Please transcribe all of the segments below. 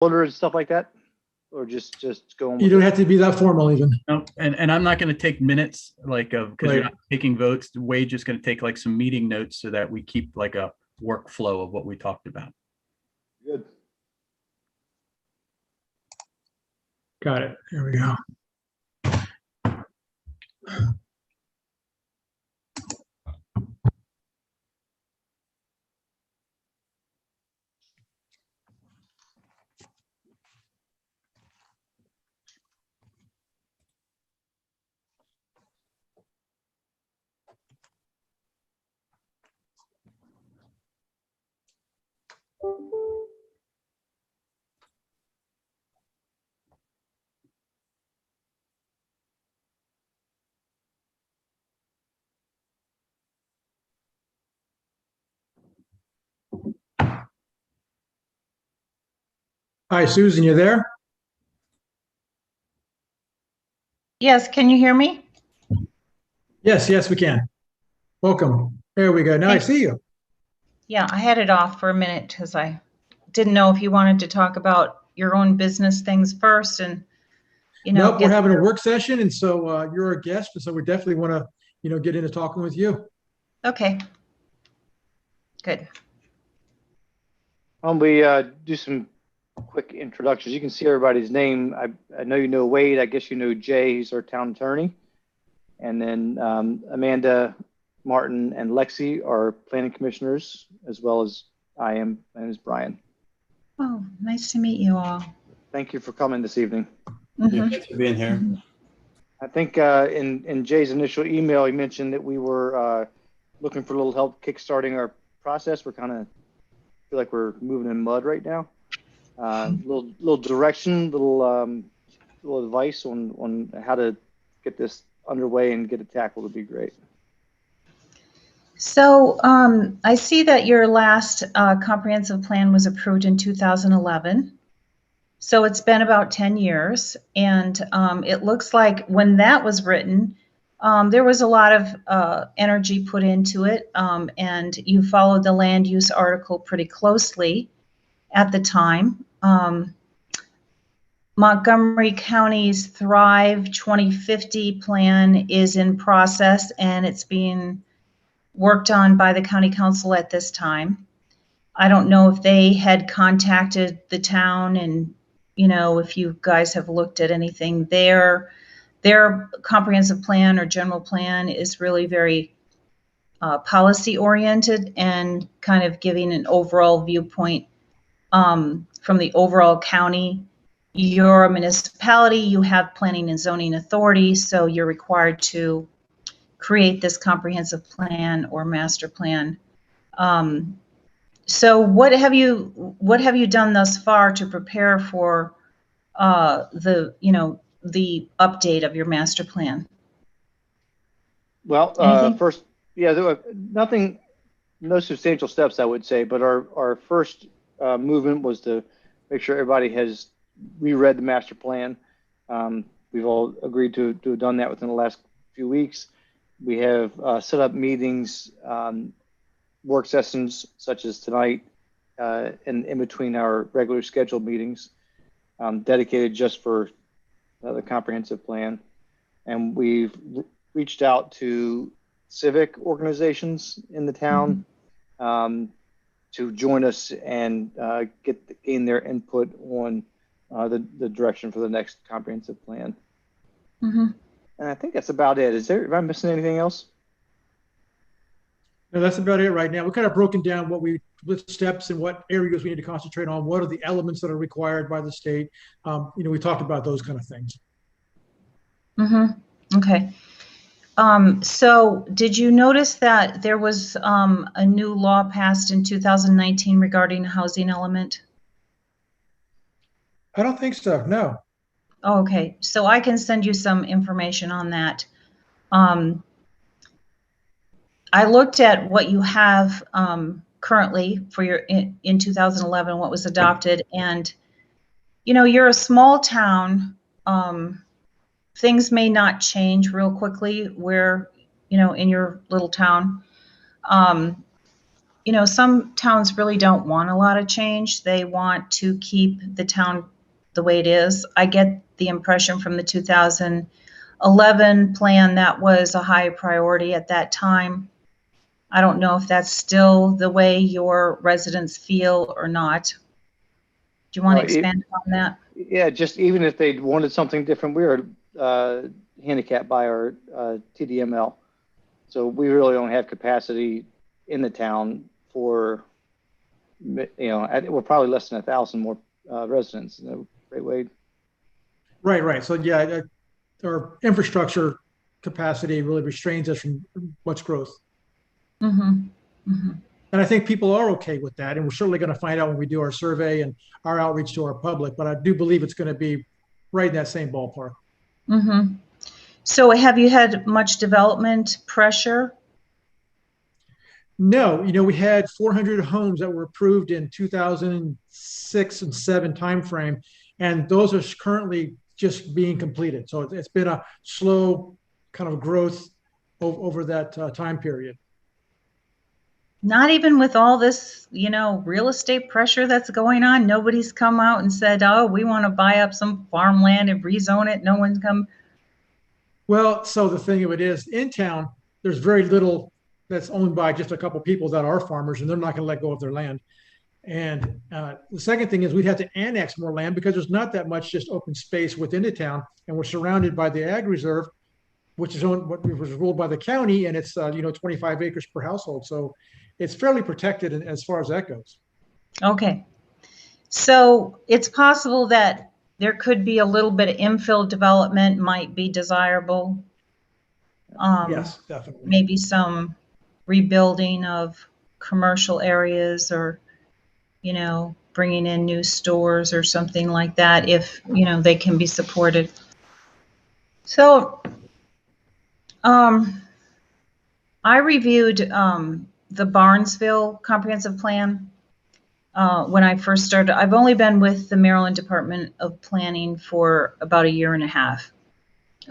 order and stuff like that, or just going? You don't have to be that formal even. No, and I'm not going to take minutes like because Right. you're not taking votes. Wade's just going to take like some meeting notes so that we keep like a workflow of what we talked about. Good. Got it. There we go. Hi, Susan, you there? Yes, can you hear me? Yes, we can. Welcome. There we go. Now I see you. Yeah, I had it off for a minute because I didn't know if you wanted to talk about your own business things first and, Nope, we're having a work session, and so you're a guest, and so we definitely want to, get into talking with you. Okay. Good. We do some quick introductions. You can see everybody's name. I know you know Wade. I guess you know Jay. He's our town attorney. And then Amanda, Martin, and Lexi are planning commissioners, as well as I am. My name is Brian. Oh, nice to meet you all. Thank you for coming this evening. Mhm. Thanks for being here. I think in Jay's initial email, he mentioned that we were looking for a little help kickstarting our process. We're kind of feel like we're moving in mud right now. Little direction, little advice on how to get this underway and get it tackled would be great. So I see that your last comprehensive plan was approved in 2011. So it's been about 10 years. And it looks like when that was written, there was a lot of energy put into it. And you followed the land use article pretty closely at the time. Montgomery County's Thrive 2050 plan is in process and it's being worked on by the county council at this time. I don't know if they had contacted the town and, if you guys have looked at anything there. Their comprehensive plan or general plan is really very policy oriented and kind of giving an overall viewpoint from the overall county. You're a municipality, you have planning and zoning authority, so you're required to create this comprehensive plan or master plan. So what have you done thus far to prepare for the update of your master plan? Well, first, yeah, there were no substantial steps, I would say, but our first movement was to make sure everybody has reread the master plan. We've all agreed to have done that within the last few weeks. We have set up meetings, work sessions such as tonight, in between our regular scheduled meetings, dedicated just for the comprehensive plan. And we've reached out to civic organizations in the town to join us and gain their input on the direction for the next comprehensive plan. Mm-hmm. And I think that's about it. Am I missing anything else? No, that's about it right now. We're kind of broken down what steps and what areas we need to concentrate on. What are the elements that are required by the state? We talked about those kind of things. Mm-hmm. Okay. So did you notice that there was a new law passed in 2019 regarding the housing element? I don't think so, no. Oh, okay, so I can send you some information on that. I looked at what you have currently for your in 2011, what was adopted, and you're a small town. Things may not change real quickly where in your little town. some towns really don't want a lot of change. They want to keep the town the way it is. I get the impression from the 2011 plan that was a high priority at that time. I don't know if that's still the way your residents feel or not. Do you want to expand on that? Yeah, just even if they wanted something different, we are handicapped by our TDML. So we really don't have capacity in the town for, we're probably less than 1,000 more residents. Great way. Right. So yeah, our infrastructure capacity really restrains us from much growth. Mm-hmm. Mm-hmm. And I think people are okay with that. And we're certainly going to find out when we do our survey and our outreach to our public. But I do believe it's going to be right in that same ballpark. Mm-hmm. So have you had much development pressure? No, we had 400 homes that were approved in 2006 and 7 timeframe, and those are currently just being completed. So it's been a slow kind of growth over that time period. Not even with all this, real estate pressure that's going on. Nobody's come out and said, oh, we want to buy up some farmland and rezone it. No one's come. Well, so the thing of it is, in town, there's very little that's owned by just a couple people that are farmers, and they're not going to let go of their land. And the second thing is we'd have to annex more land because there's not that much just open space within the town, and we're surrounded by the ag reserve, which is what was ruled by the county, and it's 25 acres per household. So it's fairly protected as far as that goes. Okay. So it's possible that there could be a little bit of infill development might be desirable. Yes, definitely. Maybe some rebuilding of commercial areas or, bringing in new stores or something like that if, they can be supported. So I reviewed the Barnesville Comprehensive Plan when I first started. I've only been with the Maryland Department of Planning for about a year and a half,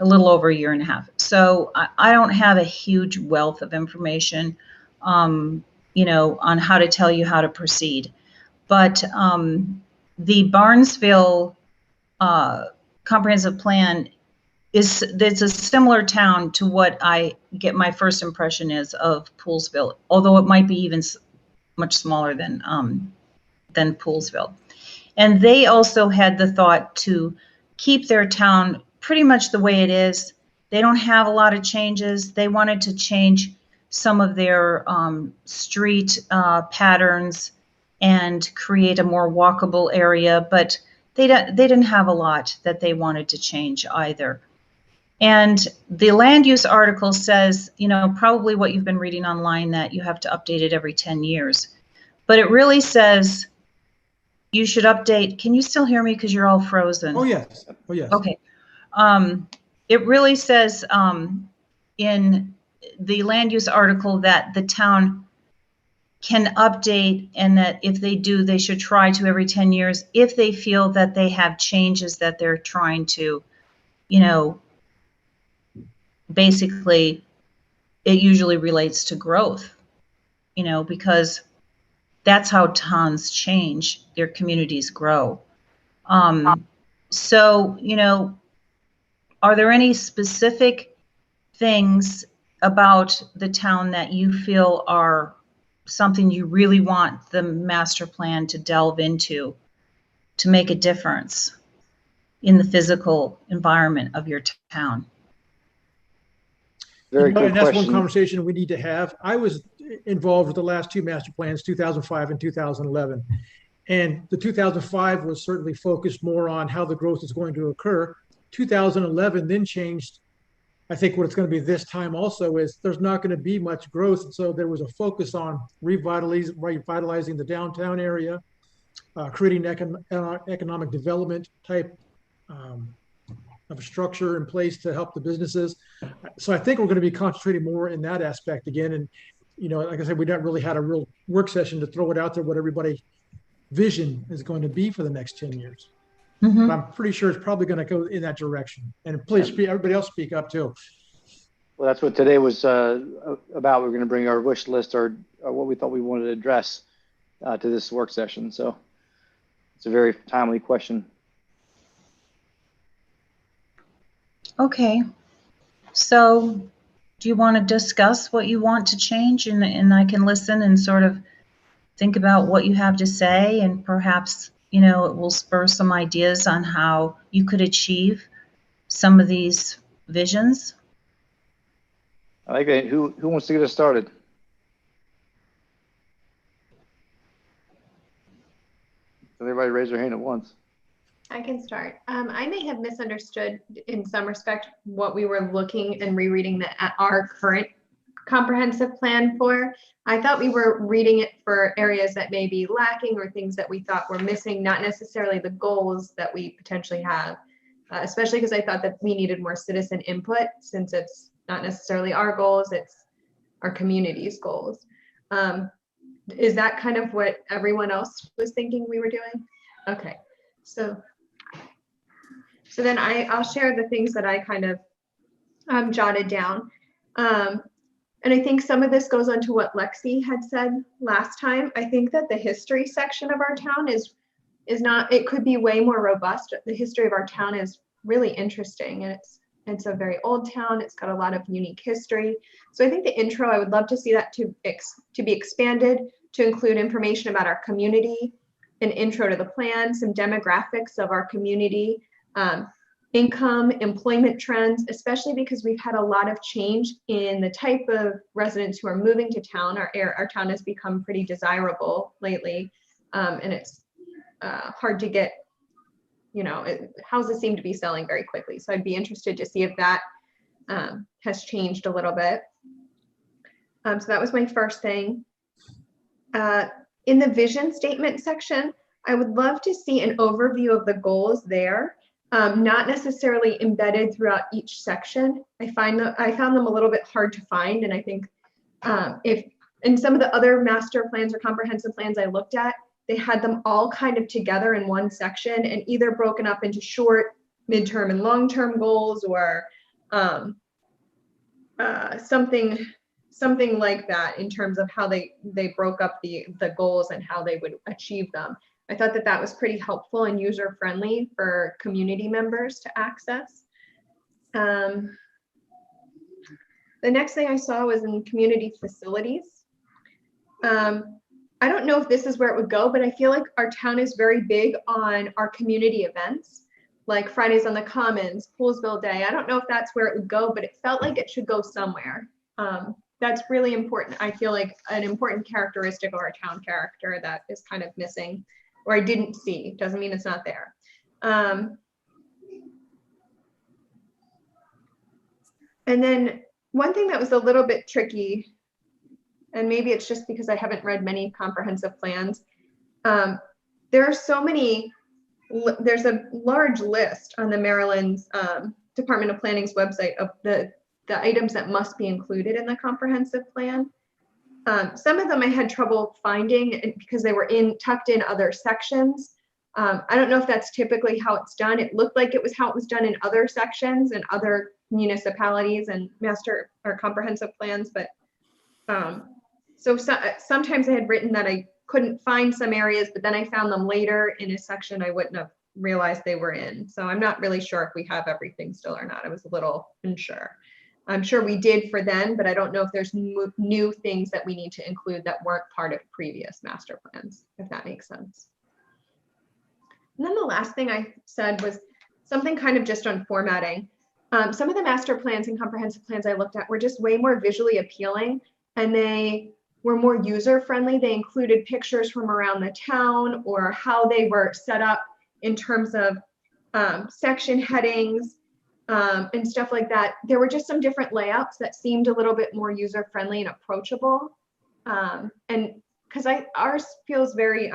a little over a year and a half. So I don't have a huge wealth of information, on how to tell you how to proceed. But the Barnesville Comprehensive Plan it's a similar town to what I get my first impression is of Poolsville, although it might be even much smaller than Poolsville. And they also had the thought to keep their town pretty much the way it is. They don't have a lot of changes. They wanted to change some of their street patterns and create a more walkable area, but they didn't have a lot that they wanted to change either. And the land use article says, probably what you've been reading online, that you have to update it every 10 years. But it really says you should update. Can you still hear me? Because you're all frozen. Oh, yes. Oh, yes. Okay. It really says in the land use article that the town can update, and that if they do, they should try to every 10 years if they feel that they have changes that they're trying to, basically it usually relates to growth, because that's how towns change, their communities grow. So, are there any specific things about the town that you feel are something you really want the master plan to delve into to make a difference in the physical environment of your town? Very good and that's question. one conversation we need to have. I was involved with the last 2 master plans, 2005 and 2011. And the 2005 was certainly focused more on how the growth is going to occur. 2011 then changed. I think what it's going to be this time also is there's not going to be much growth. So there was a focus on revitalizing the downtown area, creating economic development type of a structure in place to help the businesses. So I think we're going to be concentrating more in that aspect again. And, like I said, we haven't really had a real work session to throw it out there what everybody's vision is going to be for the next 10 years. Mm-hmm. But I'm pretty sure it's probably going to go in that direction. And please, everybody else speak up too. Well, that's what today was about. We're going to bring our wish list or what we thought we wanted to address to this work session. So it's a very timely question. Okay. So do you want to discuss what you want to change, and I can listen and sort of think about what you have to say, and perhaps, you know, it will spur some ideas on how you could achieve some of these visions? I like that. Who wants to get us started? Everybody raise their hand at once. I can start. I may have misunderstood in some respect what we were looking and rereading our current comprehensive plan for. I thought we were reading it for areas that may be lacking or things that we thought were missing, not necessarily the goals that we potentially have, especially because I thought that we needed more citizen input, since it's not necessarily our goals, it's our community's goals. Is that kind of what everyone else was thinking we were doing? Okay, so then I'll share the things that I kind of jotted down. And I think some of this goes on to what Lexi had said last time. I think that the history section of our town is not, it could be way more robust. The history of our town is really interesting, and it's a very old town. It's got a lot of unique history. So I think the intro, I would love to see that to be expanded to include information about our community, an intro to the plan, some demographics of our community, income, employment trends, especially because we've had a lot of change in the type of residents who are moving to town. Our town has become pretty desirable lately, and it's hard to get, you know, houses seem to be selling very quickly. So I'd be interested to see if that has changed a little bit. So that was my first thing. In the vision statement section, I would love to see an overview of the goals there. Not necessarily embedded throughout each section. I found them a little bit hard to find, and I think if in some of the other master plans or comprehensive plans I looked at, they had them all kind of together in one section and either broken up into short, midterm, and long-term goals, or something like that in terms of how they broke up the goals and how they would achieve them. I thought that was pretty helpful and user-friendly for community members to access. The next thing I saw was in community facilities. I don't know if this is where it would go, but I feel like our town is very big on our community events, like Fridays on the Commons, Poolsville Day. I don't know if that's where it would go, but it felt like it should go somewhere. That's really important. I feel like an important characteristic of our town character that is kind of missing, or I didn't see. Doesn't mean it's not there. And then one thing that was a little bit tricky, and maybe it's just because I haven't read many comprehensive plans, there are so many, there's a large list on the Maryland's Department of Planning's website of the items that must be included in the comprehensive plan. Some of them I had trouble finding because they were tucked in other sections. I don't know if that's typically how it's done. It looked like it was how it was done in other sections and other municipalities and master or comprehensive plans, but sometimes I had written that I couldn't find some areas, but then I found them later in a section I wouldn't have realized they were in. So I'm not really sure if we have everything still or not. I was a little unsure. I'm sure we did for then, but I don't know if there's new things that we need to include that weren't part of previous master plans, if that makes sense. And then the last thing I said was something kind of just on formatting. Some of the master plans and comprehensive plans I looked at were just way more visually appealing, and they were more user-friendly. They included pictures from around the town or how they were set up in terms of section headings, and stuff like that. There were just some different layouts that seemed a little bit more user-friendly and approachable. And because ours feels very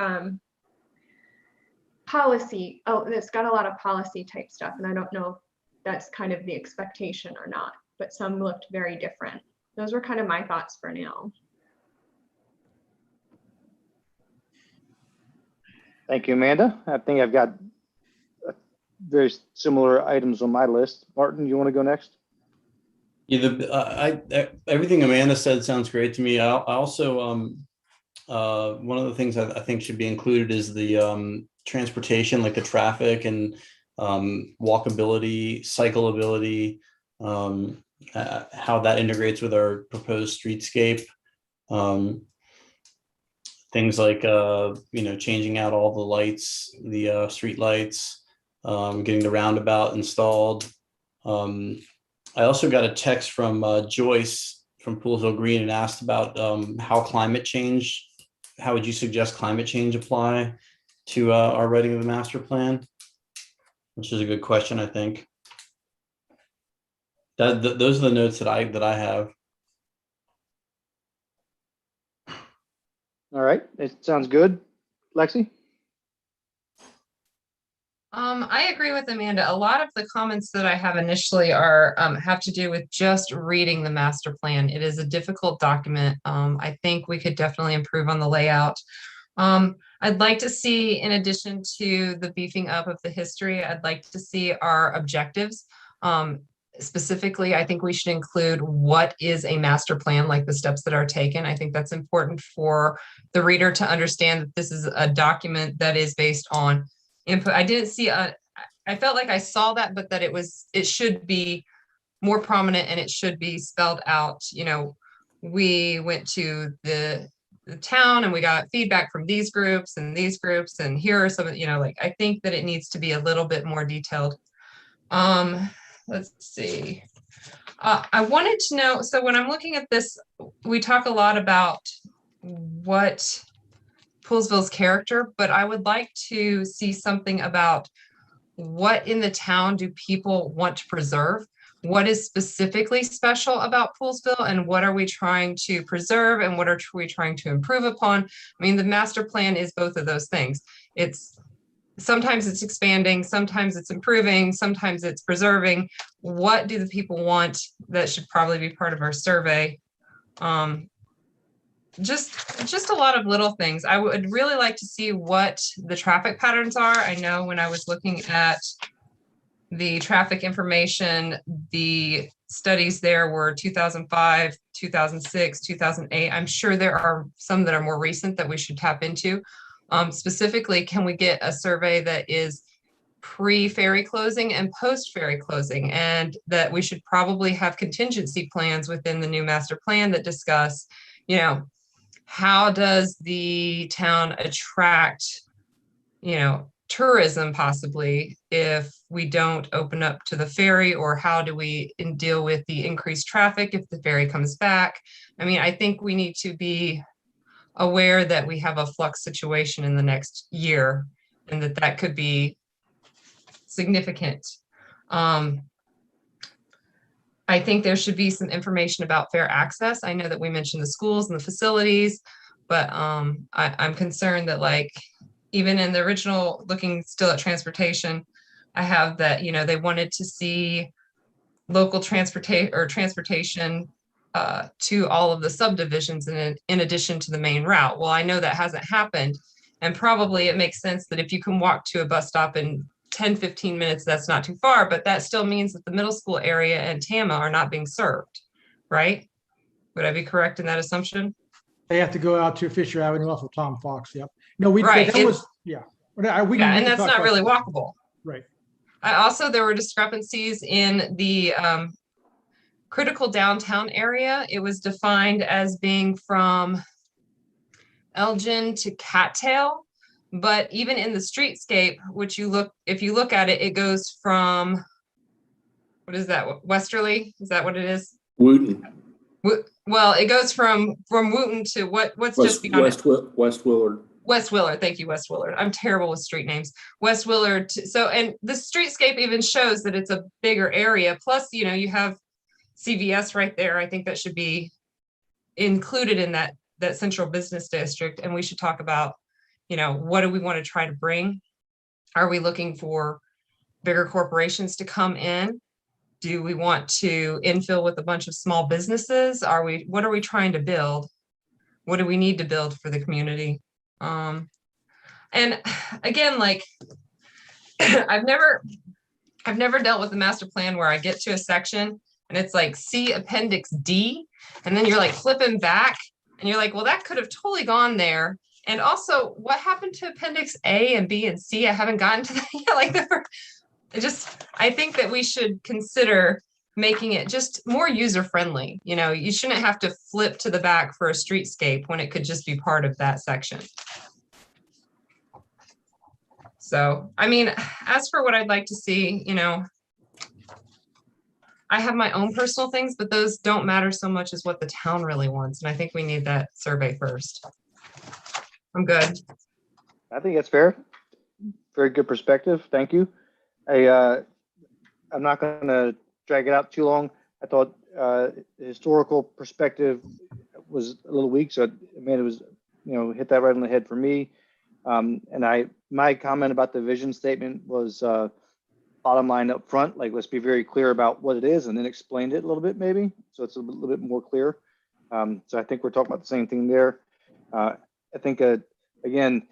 policy. Oh, it's got a lot of policy type stuff, and I don't know if that's kind of the expectation or not, but some looked very different. Those were kind of my thoughts for now. Thank you, Amanda. I think I've got very similar items on my list. Martin, you want to go next? Yeah, everything Amanda said sounds great to me. I also one of the things I think should be included is the transportation, like the traffic and walkability, cyclability, how that integrates with our proposed streetscape. Things like changing out all the lights, the street lights, getting the roundabout installed. I also got a text from Joyce from Poolsville Green and asked about how would you suggest climate change apply to our writing of the master plan? Which is a good question, I think. Those are the notes that I have. All right, it sounds good. Lexi? I agree with Amanda. A lot of the comments that I have initially are have to do with just reading the master plan. It is a difficult document. I think we could definitely improve on the layout. I'd like to see, in addition to the beefing up of the history, I'd like to see our objectives. Specifically, I think we should include what is a master plan, like the steps that are taken. I think that's important for the reader to understand that this is a document that is based on input. I felt like I saw that, but that it should be more prominent and it should be spelled out. We went to the town and we got feedback from these groups, and here are some, I think that it needs to be a little bit more detailed. Let's see. I wanted to know, so when I'm looking at this, we talk a lot about what Poolsville's character, but I would like to see something about what in the town do people want to preserve? What is specifically special about Poolsville, and what are we trying to preserve, and what are we trying to improve upon? I mean, the master plan is both of those things. Sometimes it's expanding, sometimes it's improving, sometimes it's preserving. What do the people want? That should probably be part of our survey. Just a lot of little things. I would really like to see what the traffic patterns are. I know when I was looking at the traffic information, the studies there were 2005, 2006, 2008. I'm sure there are some that are more recent that we should tap into. Specifically, can we get a survey that is pre-ferry closing and post-ferry closing, and that we should probably have contingency plans within the new master plan that discuss, how does the town attract, tourism possibly if we don't open up to the ferry, or how do we deal with the increased traffic if the ferry comes back? I mean, I think we need to be aware that we have a flux situation in the next year, and that could be significant. I think there should be some information about fair access. I know that we mentioned the schools and the facilities, but I'm concerned that, even in the original, looking still at transportation, I have that, they wanted to see local transportation to all of the subdivisions in addition to the main route. Well, I know that hasn't happened, and probably it makes sense that if you can walk to a bus stop in 10-15 minutes, that's not too far, but that still means that the middle school area and Tama are not being served, right? Would I be correct in that assumption? They have to go out to Fisher Avenue off of Tom Fox. Yep. No, right. And that's not really walkable. Right. There were discrepancies in the critical downtown area. It was defined as being from Elgin to Cattail, but even in the streetscape, if you look at it, it goes from, what is that? Westerly? Is that what it is? Wooten. Well, it goes from Wooten to what's just beyond West Willard. West Willard, thank you, West Willard. I'm terrible with street names. West Willard. And the streetscape even shows that it's a bigger area. Plus, you have CVS right there. I think that should be included in that central business district. And we should talk about, what do we want to try to bring? Are we looking for bigger corporations to come in? Do we want to infill with a bunch of small businesses? What are we trying to build? What do we need to build for the community? And again, I've never dealt with the master plan where I get to a section and it's like, see Appendix D, and then you're like flipping back, and you're like, well, that could have totally gone there. And also, what happened to Appendix A and B and C? I haven't gotten to that yet. Like, I think that we should consider making it just more user-friendly. You know, you shouldn't have to flip to the back for a streetscape when it could just be part of that section. So, I mean, as for what I'd like to see, you know, I have my own personal things, but those don't matter so much as what the town really wants. And I think we need that survey first. I'm good. I think that's fair. Very good perspective. Thank you. I'm not going to drag it out too long. I thought the historical perspective was a little weak, so Amanda was, you know, hit that right on the head for me. And my comment about the vision statement was bottom line up front, like let's be very clear about what it is, and then explained it a little bit maybe, so it's a little bit more clear. So I think we're talking about the same thing there. I think again,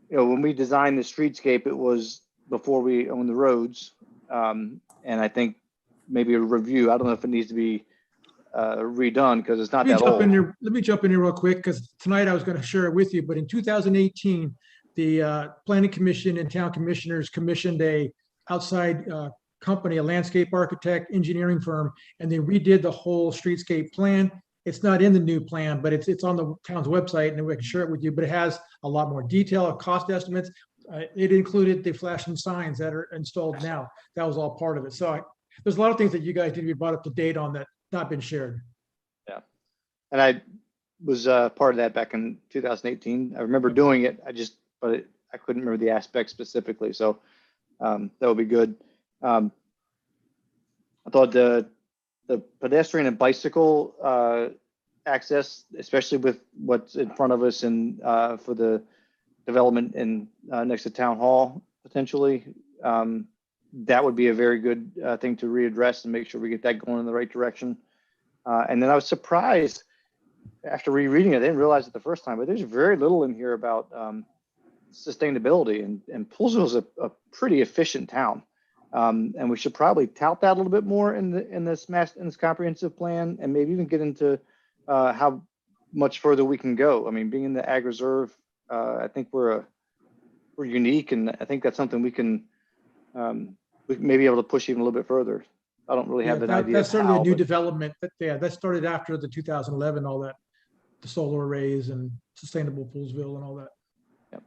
you know, when we designed the streetscape, it was before we owned the roads, and I think maybe a review. I don't know if it needs to be redone because it's not that old. Let me jump in here real quick, because tonight I was going to share it with you, but in 2018, the Planning Commission and Town Commissioners commissioned a outside company, a landscape architect, engineering firm, and they redid the whole streetscape plan. It's not in the new plan, but it's on the town's website, and we can share it with you, but it has a lot more detail, cost estimates. It included the flashing signs that are installed now. That was all part of it. So there's a lot of things that you guys need to be brought up to date on that not been shared. Yeah. And I was part of that back in 2018. I remember doing it. I couldn't remember the aspects specifically. So that would be good. I thought the pedestrian and bicycle access, especially with what's in front of us and for the development in next to town hall potentially, that would be a very good thing to readdress and make sure we get that going in the right direction. And then I was surprised after rereading it. I didn't realize it the first time, but there's very little in here about sustainability, and Poolsville is a pretty efficient town. And we should probably tout that a little bit more in this comprehensive plan, and maybe even get into how much further we can go. I mean, being in the ag reserve, I think we're unique, and I think that's something we may be able to push even a little bit further. I don't really have an idea. That's certainly a new development. That started after the 2011, all that, the solar arrays and sustainable Poolsville and all that. Yep.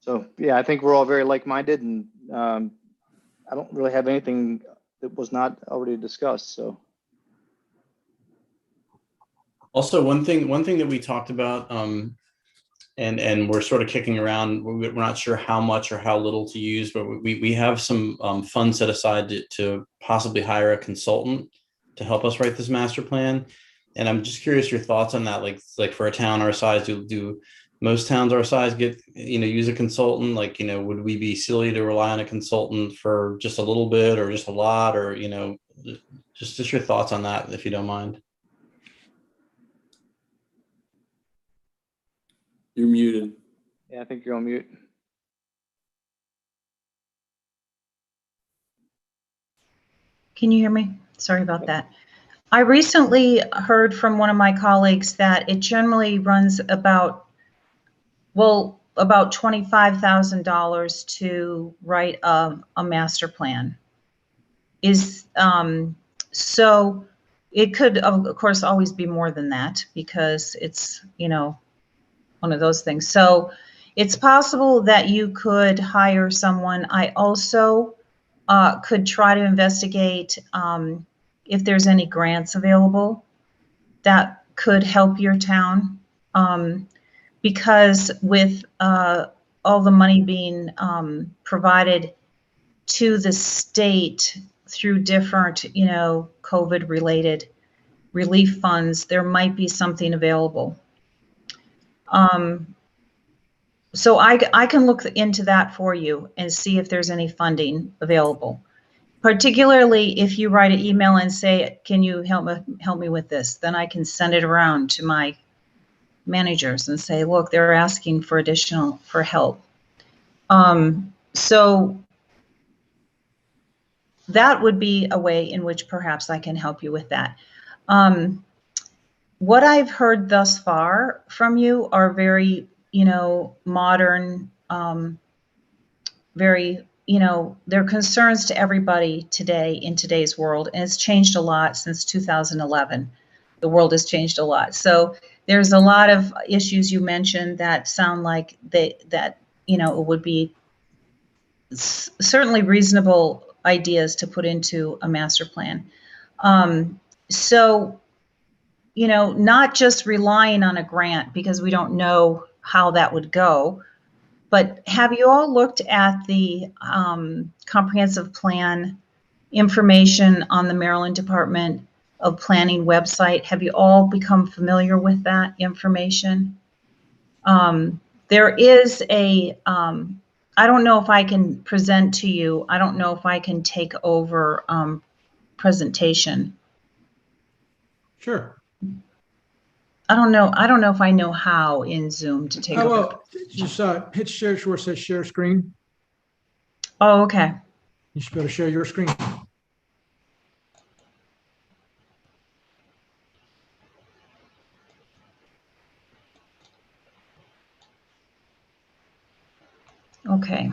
So yeah, I think we're all very like-minded, and I don't really have anything that was not already discussed. So. Also, one thing that we talked about, and we're sort of kicking around, we're not sure how much or how little to use, but we have some funds set aside to possibly hire a consultant to help us write this master plan. And I'm just curious your thoughts on that. Like for a town our size, do most towns our size use a consultant? Like, would we be silly to rely on a consultant for just a little bit or just a lot, or, just your thoughts on that, if you don't mind. You're muted. Yeah, I think you're on mute. Can you hear me? Sorry about that. I recently heard from one of my colleagues that it generally runs about $25,000 to write a master plan. So it could, of course, always be more than that, because it's, one of those things. So it's possible that you could hire someone. I also could try to investigate if there's any grants available that could help your town. Because with all the money being provided to the state through different, COVID-related relief funds, there might be something available. So I can look into that for you and see if there's any funding available. Particularly if you write an email and say, "Can you help me with this?" Then I can send it around to my managers and say, "Look, they're asking for help." So that would be a way in which perhaps I can help you with that. What I've heard thus far from you are very, modern, very, they're concerns to everybody today in today's world, and it's changed a lot since 2011. The world has changed a lot. So there's a lot of issues you mentioned that sound like it would be certainly reasonable ideas to put into a master plan. So, not just relying on a grant, because we don't know how that would go, but have you all looked at the comprehensive plan information on the Maryland Department of Planning website? Have you all become familiar with that information? There is I don't know if I can present to you. I don't know if I can take over presentation. Sure. I don't know. I don't know if I know how in Zoom to take over. Well, just hit share where it says share screen. Oh, okay. You should be able to share your screen. Okay.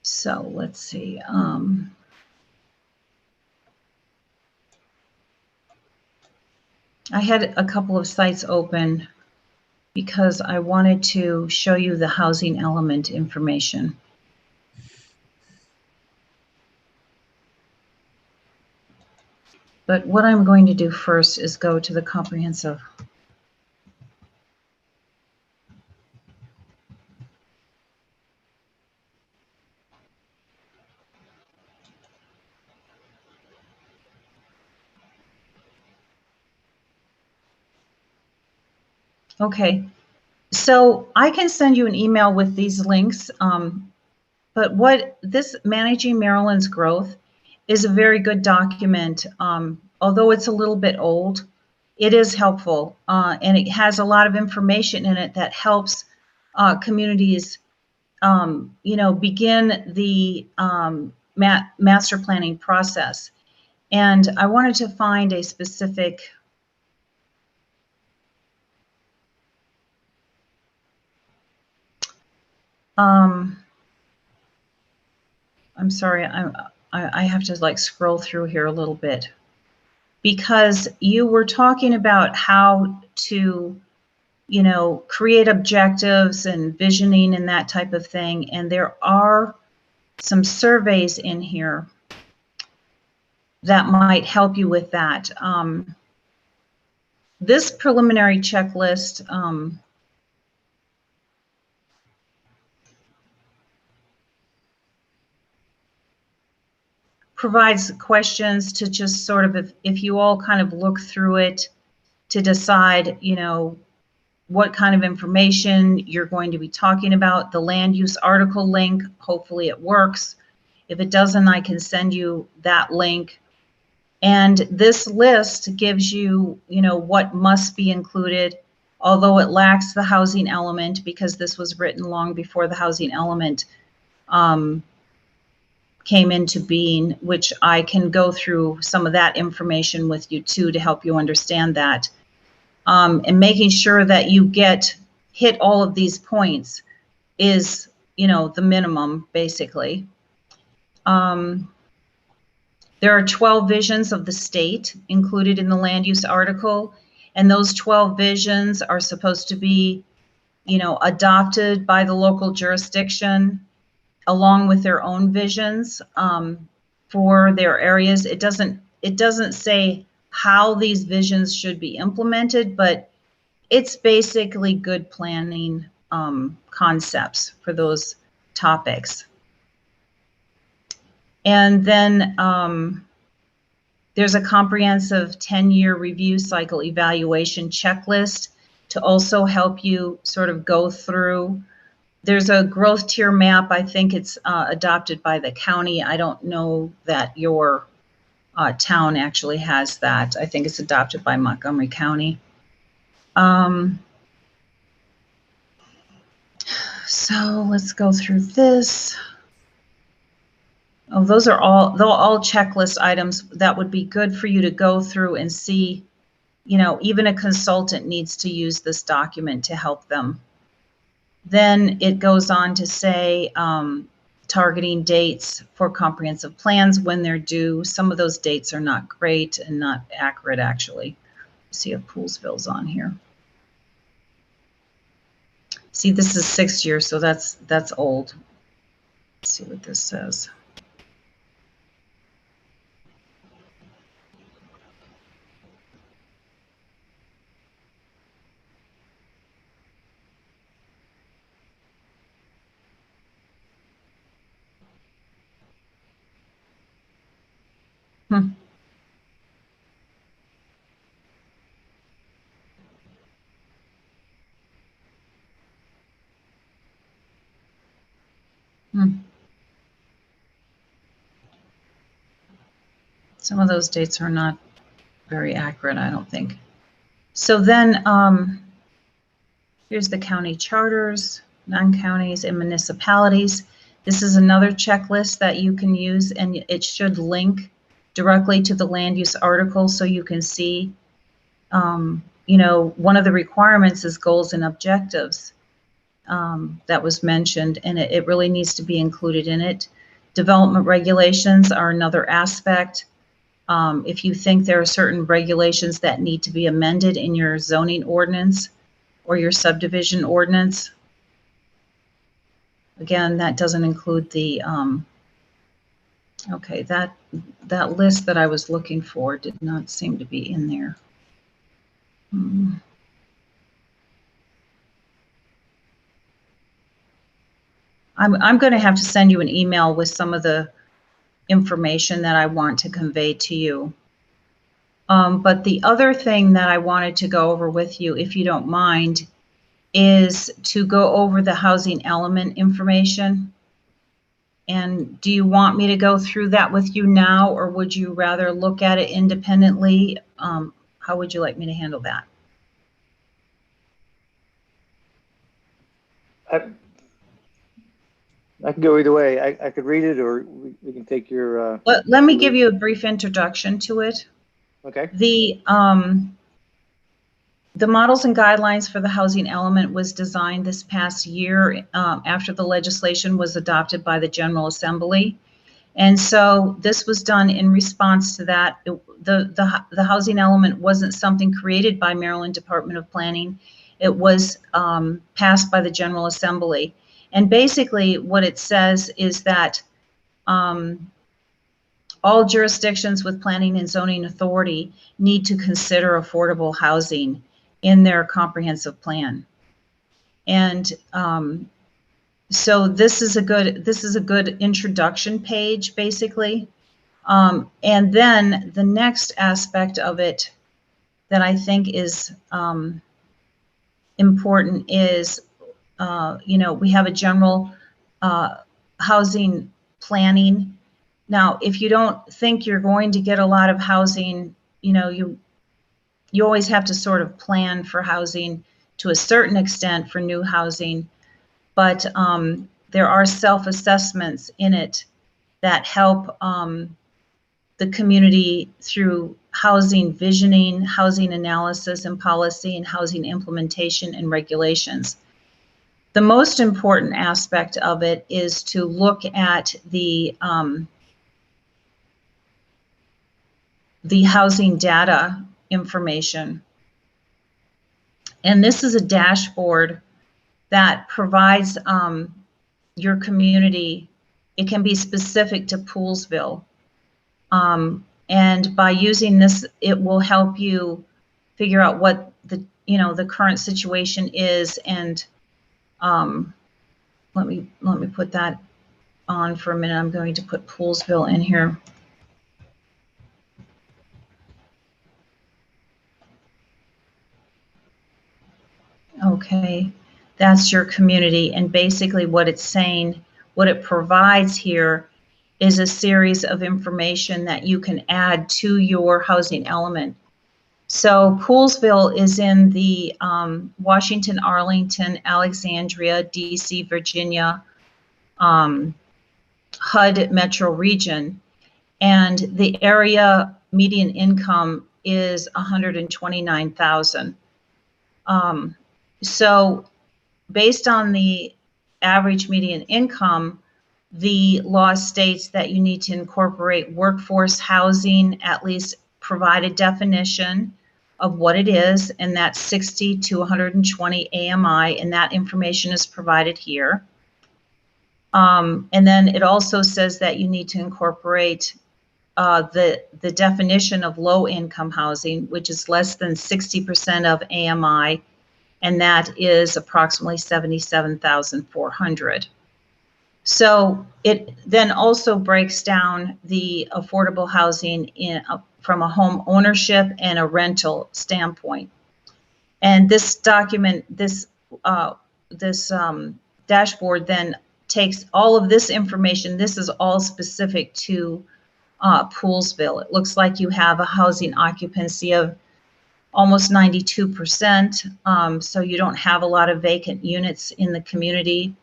So let's see. I had a couple of sites open because I wanted to show you the housing element information. But what I'm going to do first is go to the comprehensive. Okay, so I can send you an email with these links, but what this Managing Maryland's Growth is a very good document. Although it's a little bit old, it is helpful, and it has a lot of information in it that helps communities, begin the master planning process. And I wanted to find a specific I'm sorry, I have to like scroll through here a little bit, because you were talking about how to, create objectives and visioning and that type of thing. And there are some surveys in here that might help you with that. This preliminary checklist, provides questions to just sort of, if you all kind of look through it to decide, what kind of information you're going to be talking about. The land use article link, hopefully it works. If it doesn't, I can send you that link. And this list gives you, what must be included, although it lacks the housing element, because this was written long before the housing element came into being, which I can go through some of that information with you too to help you understand that. And making sure that you hit all of these points is, the minimum, basically. There are 12 visions of the state included in the land use article, and those 12 visions are supposed to be, adopted by the local jurisdiction along with their own visions for their areas. It doesn't say how these visions should be implemented, but it's basically good planning concepts for those topics. And then there's a comprehensive 10-year review cycle evaluation checklist to also help you sort of go through. There's a growth tier map. I think it's adopted by the county. I don't know that your town actually has that. I think it's adopted by Montgomery County. So let's go through this. Oh, those are all checklist items that would be good for you to go through and see. You know, even a consultant needs to use this document to help them. Then it goes on to say targeting dates for comprehensive plans when they're due. Some of those dates are not great and not accurate, actually. See if Poolsville's on here. See, this is 6 years, so that's old. Let's see what this says. Hmm. Hmm. Some of those dates are not very accurate, I don't think. So then here's the county charters, non-counties, and municipalities. This is another checklist that you can use, and it should link directly to the land use article so you can see, you know, one of the requirements is goals and objectives that was mentioned, and it really needs to be included in it. Development regulations are another aspect. If you think there are certain regulations that need to be amended in your zoning ordinance or your subdivision ordinance, again, that doesn't include the, okay, that list that I was looking for did not seem to be in there. I'm going to have to send you an email with some of the information that I want to convey to you. But the other thing that I wanted to go over with you, if you don't mind, is to go over the housing element information. And do you want me to go through that with you now, or would you rather look at it independently? How would you like me to handle that? I can go either way. I could read it, or we can take your. Let me give you a brief introduction to it. Okay. The models and guidelines for the housing element was designed this past year after the legislation was adopted by the General Assembly. And so this was done in response to that. The housing element wasn't something created by Maryland Department of Planning. It was passed by the General Assembly. And basically what it says is that all jurisdictions with planning and zoning authority need to consider affordable housing in their comprehensive plan. And so this is a good introduction page, basically. And then the next aspect of it that I think is important is, you know, we have a general housing planning. Now, if you don't think you're going to get a lot of housing, you know, you always have to sort of plan for housing to a certain extent for new housing, but there are self-assessments in it that help the community through housing visioning, housing analysis and policy, and housing implementation and regulations. The most important aspect of it is to look at the housing data information. And this is a dashboard that provides your community. It can be specific to Poolsville. And by using this, it will help you figure out what the current situation is. And let me put that on for a minute. I'm going to put Poolsville in here. Okay, that's your community. And basically what it's saying, what it provides here is a series of information that you can add to your housing element. So Poolsville is in the Washington, Arlington, Alexandria, DC, Virginia, HUD metro region, and the area median income is 129,000. So based on the average median income, the law states that you need to incorporate workforce housing, at least provide a definition of what it is, and that's 60 to 120 AMI, and that information is provided here. And then it also says that you need to incorporate the definition of low income housing, which is less than 60% of AMI, and that is approximately 77,400. So it then also breaks down the affordable housing from a home ownership and a rental standpoint. And this document, this dashboard then takes all of this information. This is all specific to Poolsville. It looks like you have a housing occupancy of almost 92%. So you don't have a lot of vacant units in the community.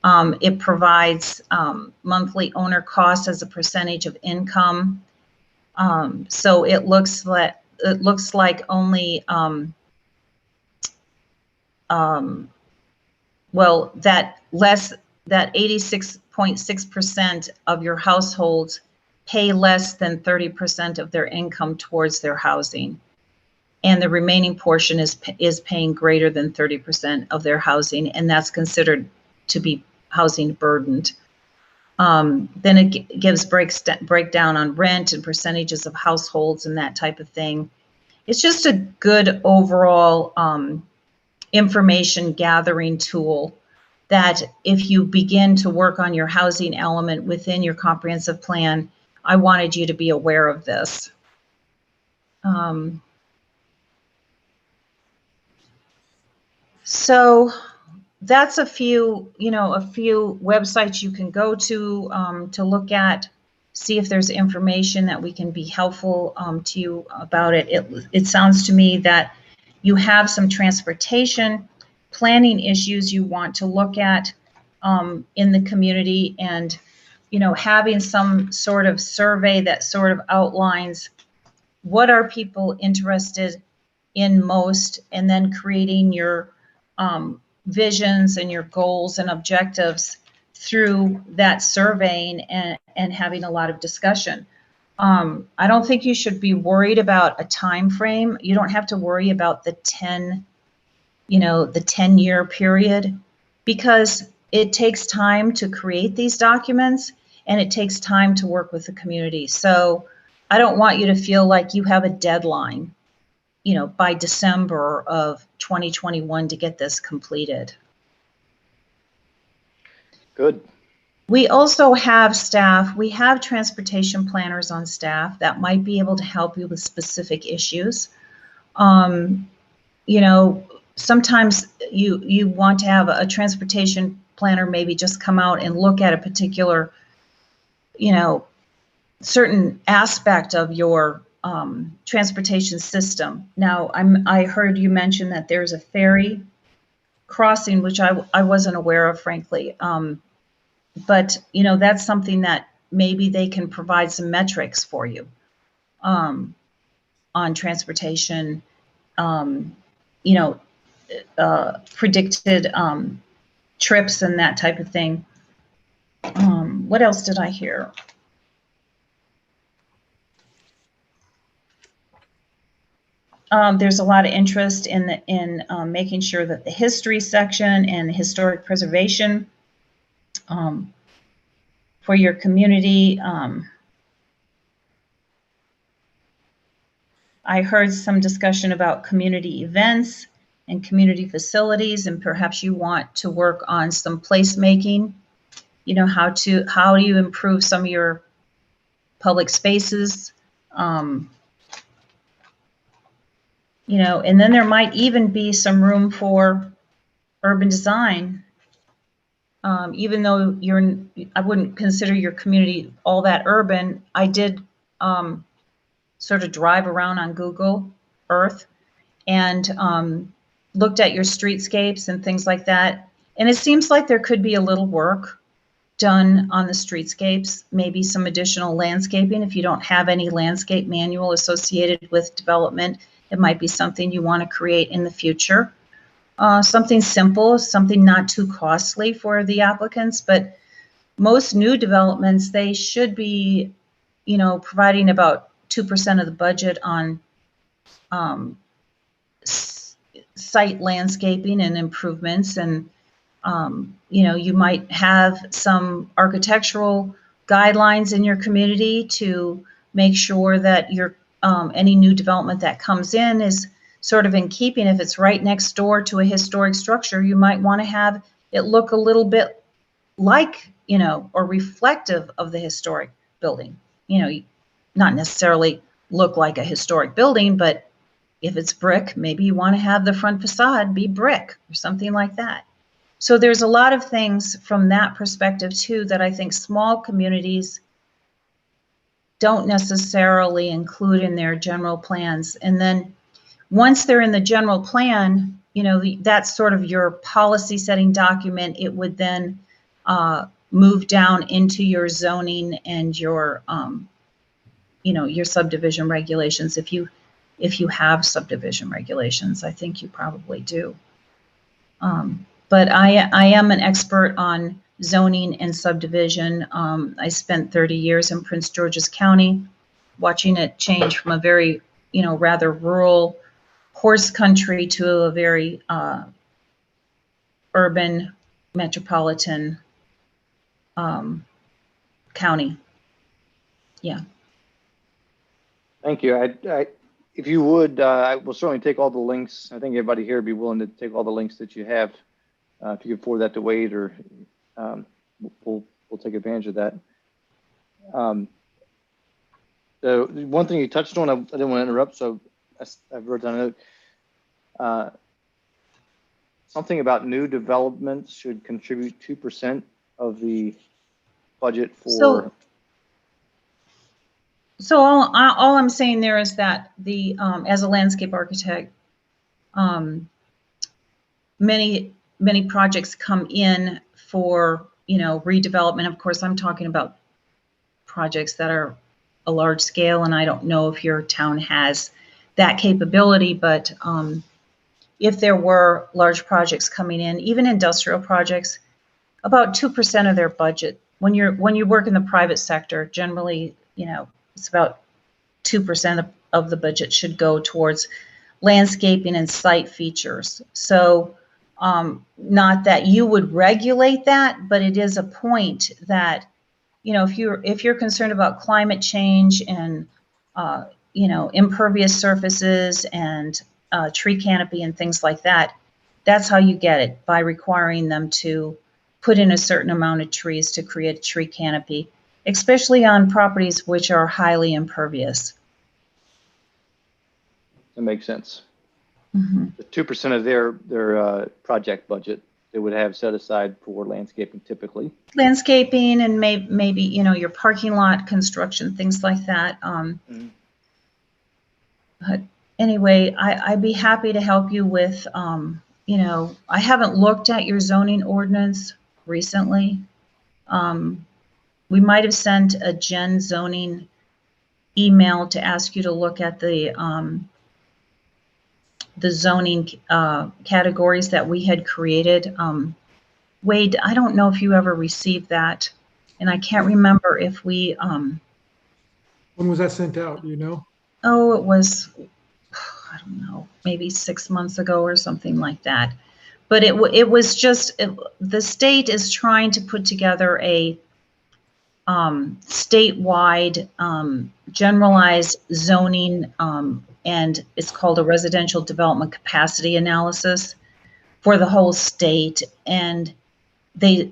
It provides monthly owner costs as a percentage of income. So it looks like only well, that 86.6% of your households pay less than 30% of their income towards their housing, and the remaining portion is paying greater than 30% of their housing, and that's considered to be housing burdened. Then it gives breakdown on rent and percentages of households and that type of thing. It's just a good overall information gathering tool that if you begin to work on your housing element within your comprehensive plan, I wanted you to be aware of this. So that's a few websites you can go to look at, see if there's information that we can be helpful to you about it. It sounds to me that you have some transportation planning issues you want to look at in the community, and having some sort of survey that sort of outlines what are people interested in most, and then creating your visions and your goals and objectives through that surveying and having a lot of discussion. I don't think you should be worried about a time frame. You don't have to worry about the 10-year period, because it takes time to create these documents and it takes time to work with the community. So I don't want you to feel like you have a deadline, by December of 2021 to get this completed. Good. We also have staff, we have transportation planners on staff that might be able to help you with specific issues. Sometimes you want to have a transportation planner maybe just come out and look at a particular, certain aspect of your transportation system. Now, I heard you mention that there's a ferry crossing, which I wasn't aware of, frankly. But that's something that maybe they can provide some metrics for you on transportation, predicted trips and that type of thing. What else did I hear? There's a lot of interest in making sure that the history section and the historic preservation for your community. I heard some discussion about community events and community facilities, and perhaps you want to work on some placemaking. How do you improve some of your public spaces? And then there might even be some room for urban design. Even though I wouldn't consider your community all that urban, I did sort of drive around on Google Earth and looked at your streetscapes and things like that. And it seems like there could be a little work done on the streetscapes, maybe some additional landscaping. If you don't have any landscape manual associated with development, it might be something you want to create in the future. Something simple, something not too costly for the applicants, but most new developments, they should be, providing about 2% of the budget on site landscaping and improvements. And, you might have some architectural guidelines in your community to make sure that your any new development that comes in is sort of in keeping. If it's right next door to a historic structure, you might want to have it look a little bit like, or reflective of the historic building. Not necessarily look like a historic building, but if it's brick, maybe you want to have the front facade be brick or something like that. So there's a lot of things from that perspective too that I think small communities don't necessarily include in their general plans. And then once they're in the general plan, that's sort of your policy setting document. It would then move down into your zoning and your subdivision regulations. If you have subdivision regulations, I think you probably do. But I am an expert on zoning and subdivision. I spent 30 years in Prince George's County, watching it change from a very, rather rural horse country to a very urban metropolitan county. Yeah. Thank you. If you would, I will certainly take all the links. I think everybody here would be willing to take all the links that you have. If you could forward that to Wade, or we'll take advantage of that. The one thing you touched on, I didn't want to interrupt, so I wrote down a note. Something about new developments should contribute 2% of the budget for. So all I'm saying there is that the as a landscape architect, many projects come in for redevelopment. Of course, I'm talking about projects that are a large scale, and I don't know if your town has that capability, but if there were large projects coming in, even industrial projects, about 2% of their budget. When you work in the private sector, generally, it's about 2% of the budget should go towards landscaping and site features. So not that you would regulate that, but it is a point that, if you're concerned about climate change and, impervious surfaces and tree canopy and things like that, that's how you get it, by requiring them to put in a certain amount of trees to create a tree canopy, especially on properties which are highly impervious. That makes sense. Mm-hmm. The 2% of their project budget they would have set aside for landscaping, typically. Landscaping and maybe your parking lot construction, things like that. But anyway, I'd be happy to help you with. I haven't looked at your zoning ordinance recently. We might have sent a Gen zoning email to ask you to look at the zoning categories that we had created. Wade, I don't know if you ever received that, and I can't remember if we. When was that sent out? Do you know? Oh, it was, I don't know, maybe 6 months ago or something like that. But it was just, the state is trying to put together a statewide generalized zoning, and it's called a residential development capacity analysis for the whole state. And we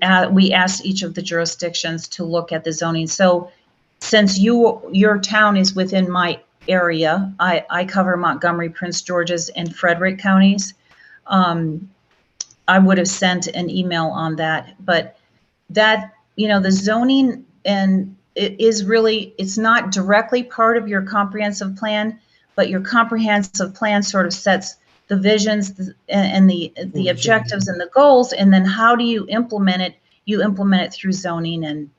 asked each of the jurisdictions to look at the zoning. So since your town is within my area, I cover Montgomery, Prince George's, and Frederick counties. I would have sent an email on that, but that, the zoning, and it is really, it's not directly part of your comprehensive plan, but your comprehensive plan sort of sets the visions and the objectives and the goals, and then how do you implement it you implement it through zoning and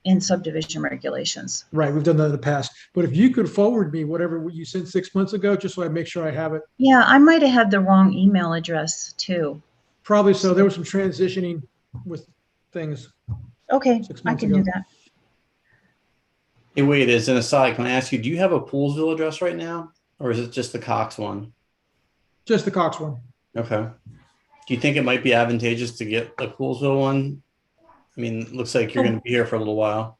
in subdivision regulations. Right, we've done that in the past. But if you could forward me whatever you sent 6 months ago, just so I make sure I have it. Yeah, I might have had the wrong email address too. Probably so. There was some transitioning with things. Okay, 6 I months can ago. do that. Hey, wait, as an aside, can I ask you, do you have a Poolsville address right now? Or is it just the Cox one? Just the Cox one. Okay. Do you think it might be advantageous to get the Poolsville one? I mean, it looks like you're going to be here for a little while.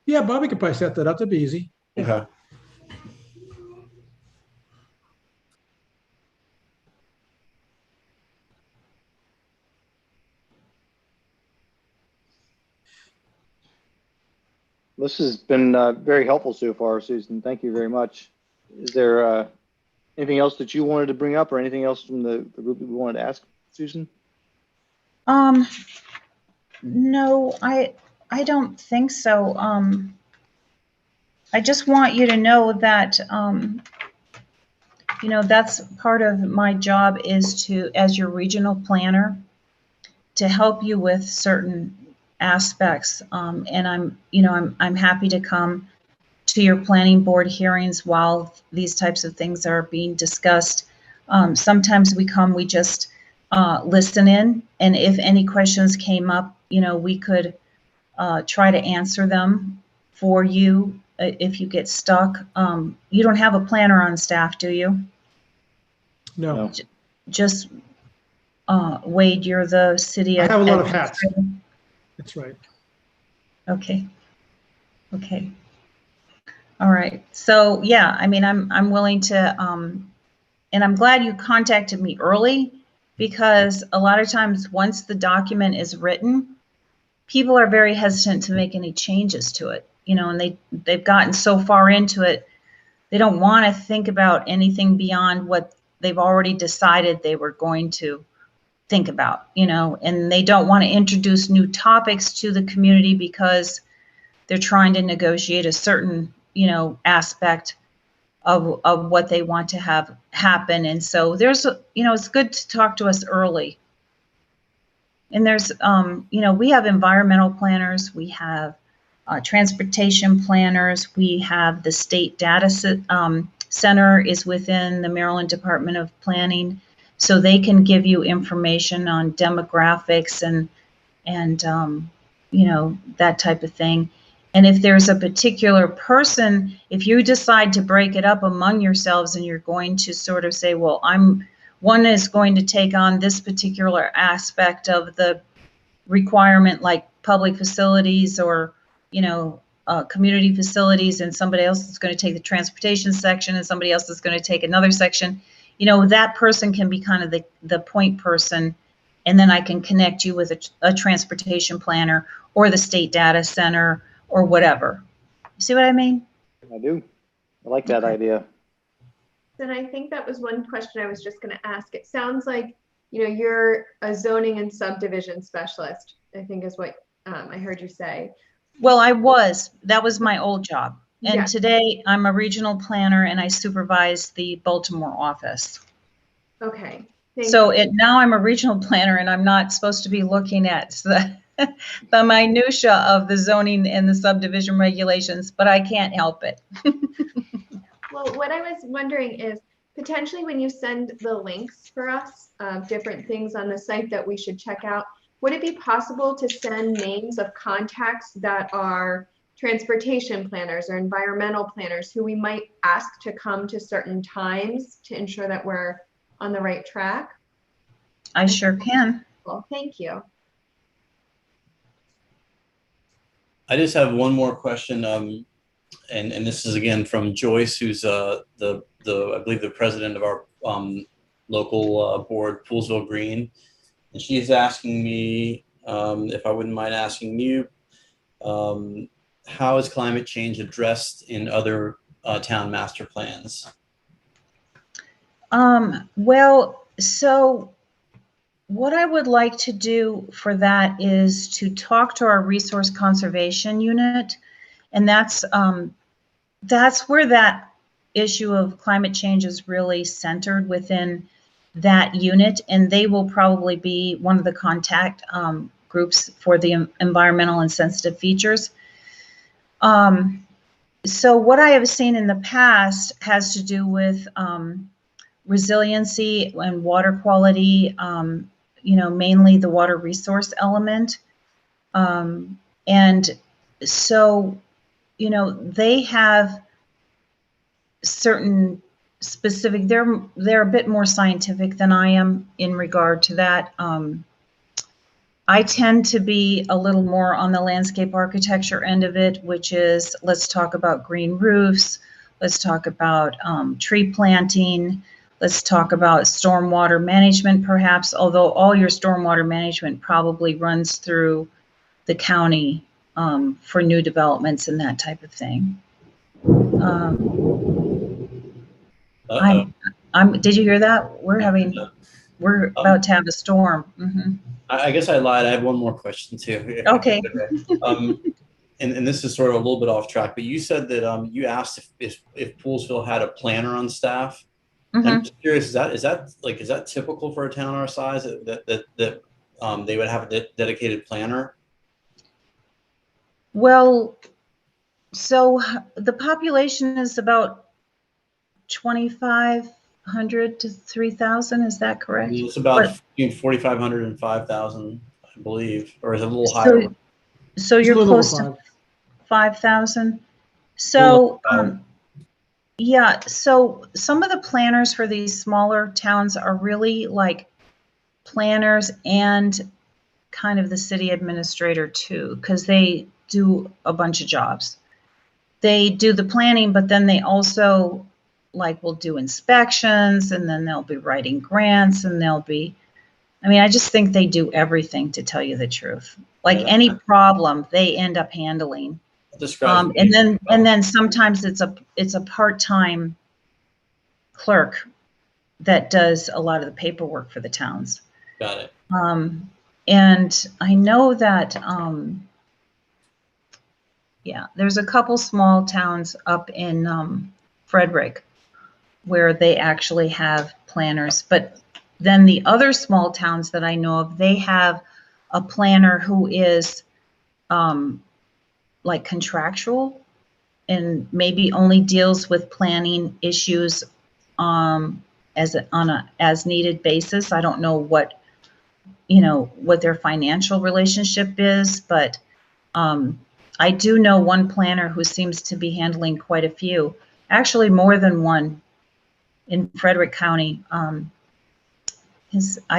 Yeah, Bobby could probably set that up. That'd be easy. Yeah. Okay. This has been very helpful so far, Susan. Thank you very much. Is there anything else that you wanted to bring up or anything else from the group that we wanted to ask, Susan? No, I don't think so. I just want you to know that, you know, that's part of my job is to, as your regional planner, to help you with certain aspects. And I'm happy to come to your planning board hearings while these types of things are being discussed. Sometimes we just listen in, and if any questions came up, you know, we could try to answer them for you if you get stuck. You don't have a planner on staff, do you? No. Just Wade, you're the city. I have a lot of hats. administrator? That's right. Okay. Okay. All right. So yeah, I mean, I'm willing to, and I'm glad you contacted me early, because a lot of times once the document is written, people are very hesitant to make any changes to it, you know, and they've gotten so far into it, they don't want to think about anything beyond what they've already decided they were going to think about, you know, and they don't want to introduce new topics to the community because they're trying to negotiate a certain, you know, aspect of what they want to have happen. And so there's, you know, it's good to talk to us early. And there's, you know, we have environmental planners, we have transportation planners, we have the state data center is within the Maryland Department of Planning, so they can give you information on demographics and you know, that type of thing. And if there's a particular person, if you decide to break it up among yourselves and you're going to sort of say, well, one is going to take on this particular aspect of the requirement, like public facilities or, you know, community facilities, and somebody else is going to take the transportation section and somebody else is going to take another section, you know, that person can be kind of the point person. And then I can connect you with a transportation planner or the state data center or whatever. You see what I mean? I do. I like that Okay. idea. Then I think that was one question I was just going to ask. It sounds like, you know, you're a zoning and subdivision specialist, I think is what I heard you say. Well, that was my old job. And today I'm a regional planner and I supervise the Baltimore office. Okay. So now I'm a regional planner and I'm not supposed to be looking at the minutia of the zoning and the subdivision regulations, but I can't help it. Well, what I was wondering is potentially when you send the links for us of different things on the site that we should check out, would it be possible to send names of contacts that are transportation planners or environmental planners who we might ask to come to certain times to ensure that we're on the right track? I sure can. Well, thank you. I just have one more question, and this is again from Joyce, who's I believe the president of our local board, Poolsville Green, and she's asking me if I wouldn't mind asking you, how is climate change addressed in other town master plans? Well, so what I would like to do for that is to talk to our resource conservation unit, and that's where that issue of climate change is really centered within that unit, and they will probably be one of the contact groups for the environmental and sensitive features. So what I have seen in the past has to do with resiliency and water quality, mainly the water resource element. And so, they have certain specific, they're a bit more scientific than I am in regard to that. I tend to be a little more on the landscape architecture end of it, which is, let's talk about green roofs, let's talk about tree planting, let's talk about stormwater management perhaps, although all your stormwater management probably runs through the county for new developments and that type of thing. Did you hear that? We're about to have a storm. Mm-hmm. I guess I lied. I have one more question too. Okay. And this is sort of a little bit off track, but you said that you asked if Poolsville had a planner on staff. Mm-hmm. I'm just curious, is that typical for a town our size that they would have a dedicated planner? Well, so the population is about 2,500 to 3,000. Is that correct? It's about between 4,500 and 5,000, I believe, or is it a little higher? So you're close to 5,000. So yeah, so some of the planners for these smaller towns are really like planners and kind of the city administrator too, because they do a bunch of jobs. They do the planning, but then they also will do inspections, and then they'll be writing grants, and I just think they do everything, to tell you the truth. Any problem they end up handling. And then sometimes it's a part-time clerk that does a lot of the paperwork for the towns. Got it. And I know that there's a couple small towns up in Frederick where they actually have planners, but then the other small towns that I know of, they have a planner who is contractual and maybe only deals with planning issues on a as needed basis. I don't know what their financial relationship is, but I do know one planner who seems to be handling quite a few, actually more than one in Frederick County. I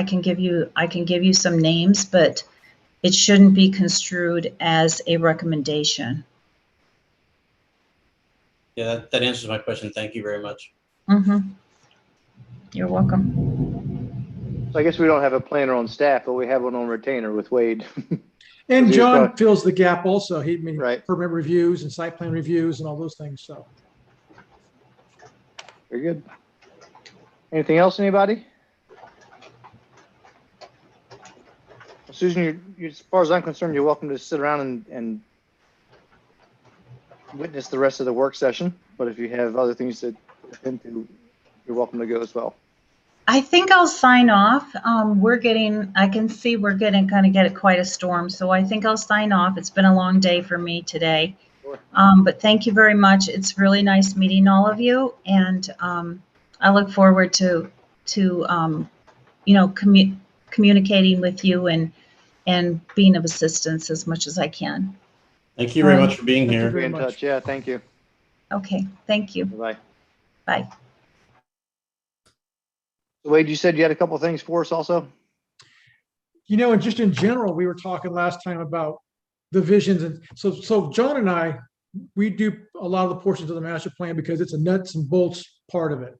can give you some names, but it shouldn't be construed as a recommendation. Yeah, that answers my question. Thank you very much. Mm-hmm. You're welcome. So I guess we don't have a planner on staff, but we have one on retainer with Wade. And John fills the gap also. Right. Permit reviews and site plan reviews and all those things. So. Very good. Anything else, anybody? Susan, as far as I'm concerned, you're welcome to sit around and witness the rest of the work session. But if you have other things to attend to, you're welcome to go as well. I think I'll sign off. I can see we're getting quite a storm. So I think I'll sign off. It's been a long day for me today. Sure. But thank you very much. It's really nice meeting all of you. And I look forward to communicating with you and being of assistance as much as I can. Thank you very much for being here. Be in touch. Yeah, thank you. Okay, thank you. Bye. Bye. Wade, you said you had a couple of things for us also? And just in general, we were talking last time about the visions. And so John and I, we do a lot of the portions of the master plan because it's a nuts and bolts part of it.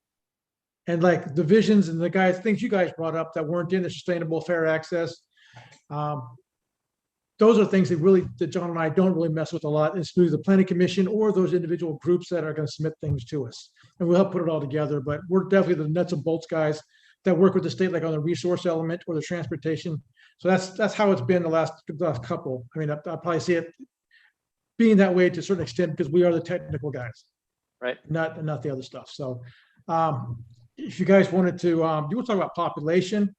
And the visions and the things you guys brought up that weren't in the sustainable fair access, those are things that John and I don't really mess with a lot. It's through the planning commission or those individual groups that are going to submit things to us, and we'll help put it all together. But we're definitely the nuts and bolts guys that work with the state, on the resource element or the transportation. So that's how it's been the last couple. I probably see it being that way to a certain extent because we are the technical guys, right? Not the other stuff. So if you guys wanted to, you want to talk about population.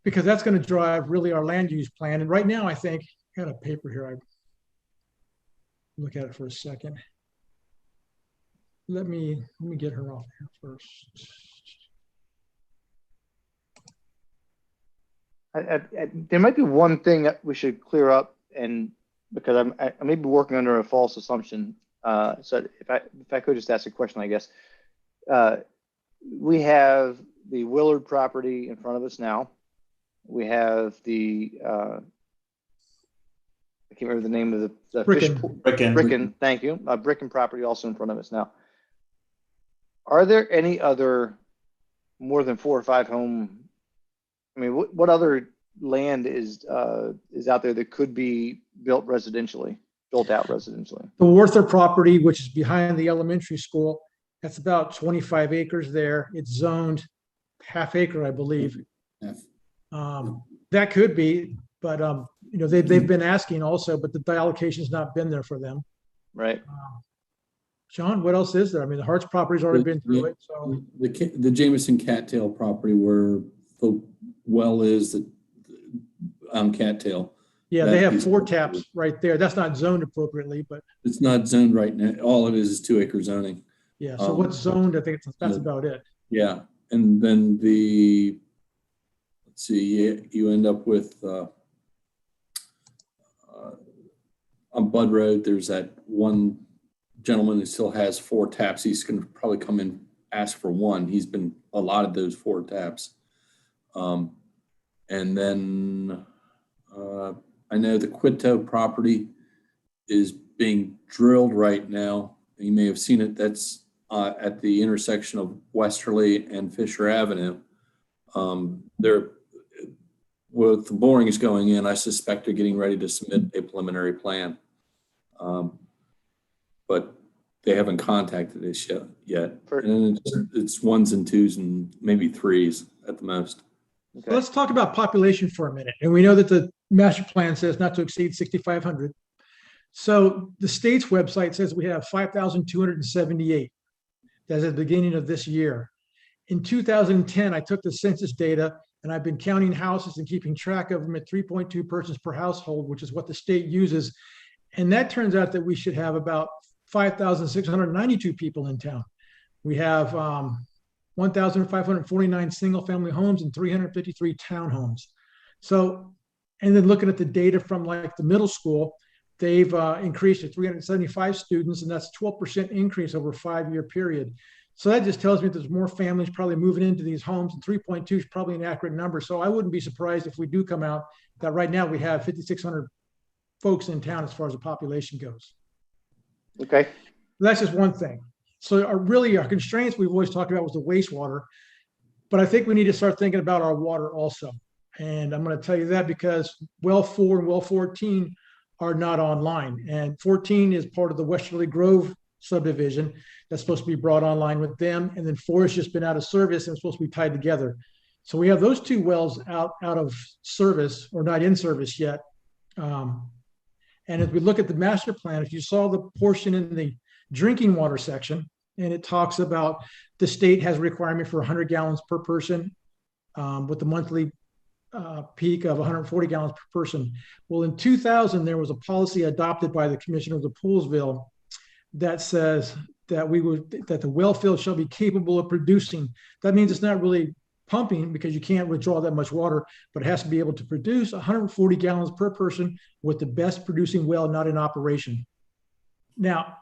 because that's going to drive really our land use plan. And right now, I think I got a paper here. I look at it for a second. Let me get her off here first. There might be one thing that we should clear up, and because I may be working under a false assumption. So if I could just ask a question, I guess. We have the Willard property in front of us now. We have the I can't remember the name of the Bricken. Thank you. Bricken property also in front of us now. Are there any other more than 4 or 5 home? I mean, what other land is out there that could be built out residentially? The Werther property, which is behind the elementary school, that's about 25 acres there. It's zoned half acre, I believe. That could be, but they've been asking also, but the allocation's not been there for them. Right. John, what else is there? I mean, the Hart's property's already been through it. So the Jameson Cattail property where the well is, the Cattail. Yeah, they have 4 taps right there. That's not zoned appropriately, but it's not zoned right now. All it is 2 acre zoning. Yeah. So what's zoned? I think that's about it. Yeah, and then let's see. You end up with on Bud Road. There's that one gentleman who still has 4 taps. He's going to probably come in ask for 1. He's been allotted those 4 taps, and then. I know the Quito property is being drilled right now. You may have seen it. That's at the intersection of Westerly and Fisher Avenue. They're, with the borings going in, I suspect they're getting ready to submit a preliminary plan. But they haven't contacted us yet. And it's 1s and 2s and maybe 3s at the most. Okay. Let's talk about population for a minute. And we know that the master plan says not to exceed 6,500. So the state's website says we have 5,278. That's at the beginning of this year. In 2010, I took the census data and I've been counting houses and keeping track of them at 3.2 persons per household, which is what the state uses. And that turns out that we should have about 5,692 people in town. We have 1,549 single family homes and 353 townhomes. So, and then looking at the data from like the middle school, they've increased to 375 students, and that's 12% increase over a 5-year period. So that just tells me there's more families probably moving into these homes, and 3.2 is probably an accurate number. So I wouldn't be surprised if we do come out that right now we have 5,600 folks in town as far as the population goes. Okay. That's just one thing. So our constraints we've always talked about was the wastewater, but I think we need to start thinking about our water also. And I'm going to tell you that because well 4 and well 14 are not online, and 14 is part of the Westerly Grove subdivision that's supposed to be brought online with them, and then 4 has just been out of service and it's supposed to be tied together. So we have those 2 wells out of service or not in service yet. And as we look at the master plan, if you saw the portion in the drinking water section, and it talks about the state has a requirement for 100 gallons per person with the monthly peak of 140 gallons per person. Well, in 2000, there was a policy adopted by the Commissioners of Poolsville that says that the well field shall be capable of producing. That means it's not really pumping because you can't withdraw that much water, but it has to be able to produce 140 gallons per person with the best producing well not in operation. Now,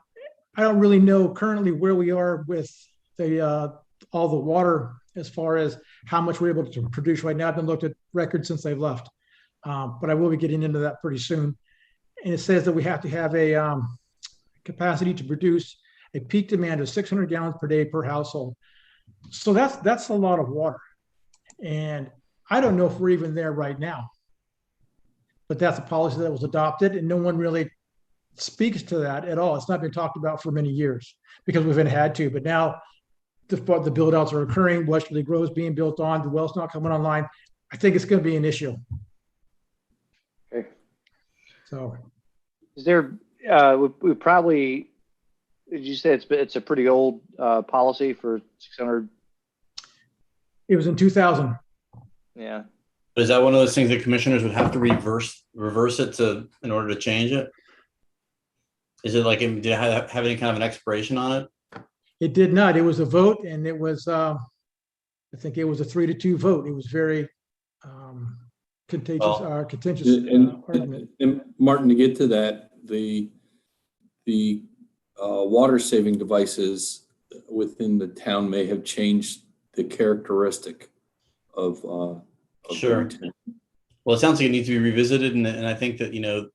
I don't really know currently where we are with all the water as far as how much we're able to produce right now. I've been looked at records since they've left, but I will be getting into that pretty soon. And it says that we have to have a capacity to produce a peak demand of 600 gallons per day per household. So that's a lot of water. And I don't know if we're even there right now, but that's a policy that was adopted and no one really speaks to that at all. It's not been talked about for many years because we've been had to, but now the build outs are occurring. Westerly Grove is being built on. The well's not coming online. I think it's going to be an issue. Okay. So is there, we probably, did you say it's a pretty old policy for 600? It was in 2000. Yeah. Is that one of those things that commissioners would have to reverse it in order to change it? Is it like, did it have any kind of an expiration on it? It did not. It was a vote, and it was, I think it was a 3-2 vote. It was very contentious argument. And Martin, to get to that, the water saving devices within the town may have changed the characteristic of Sure. everything. Well, it sounds like it needs to be revisited, and I think that, you know,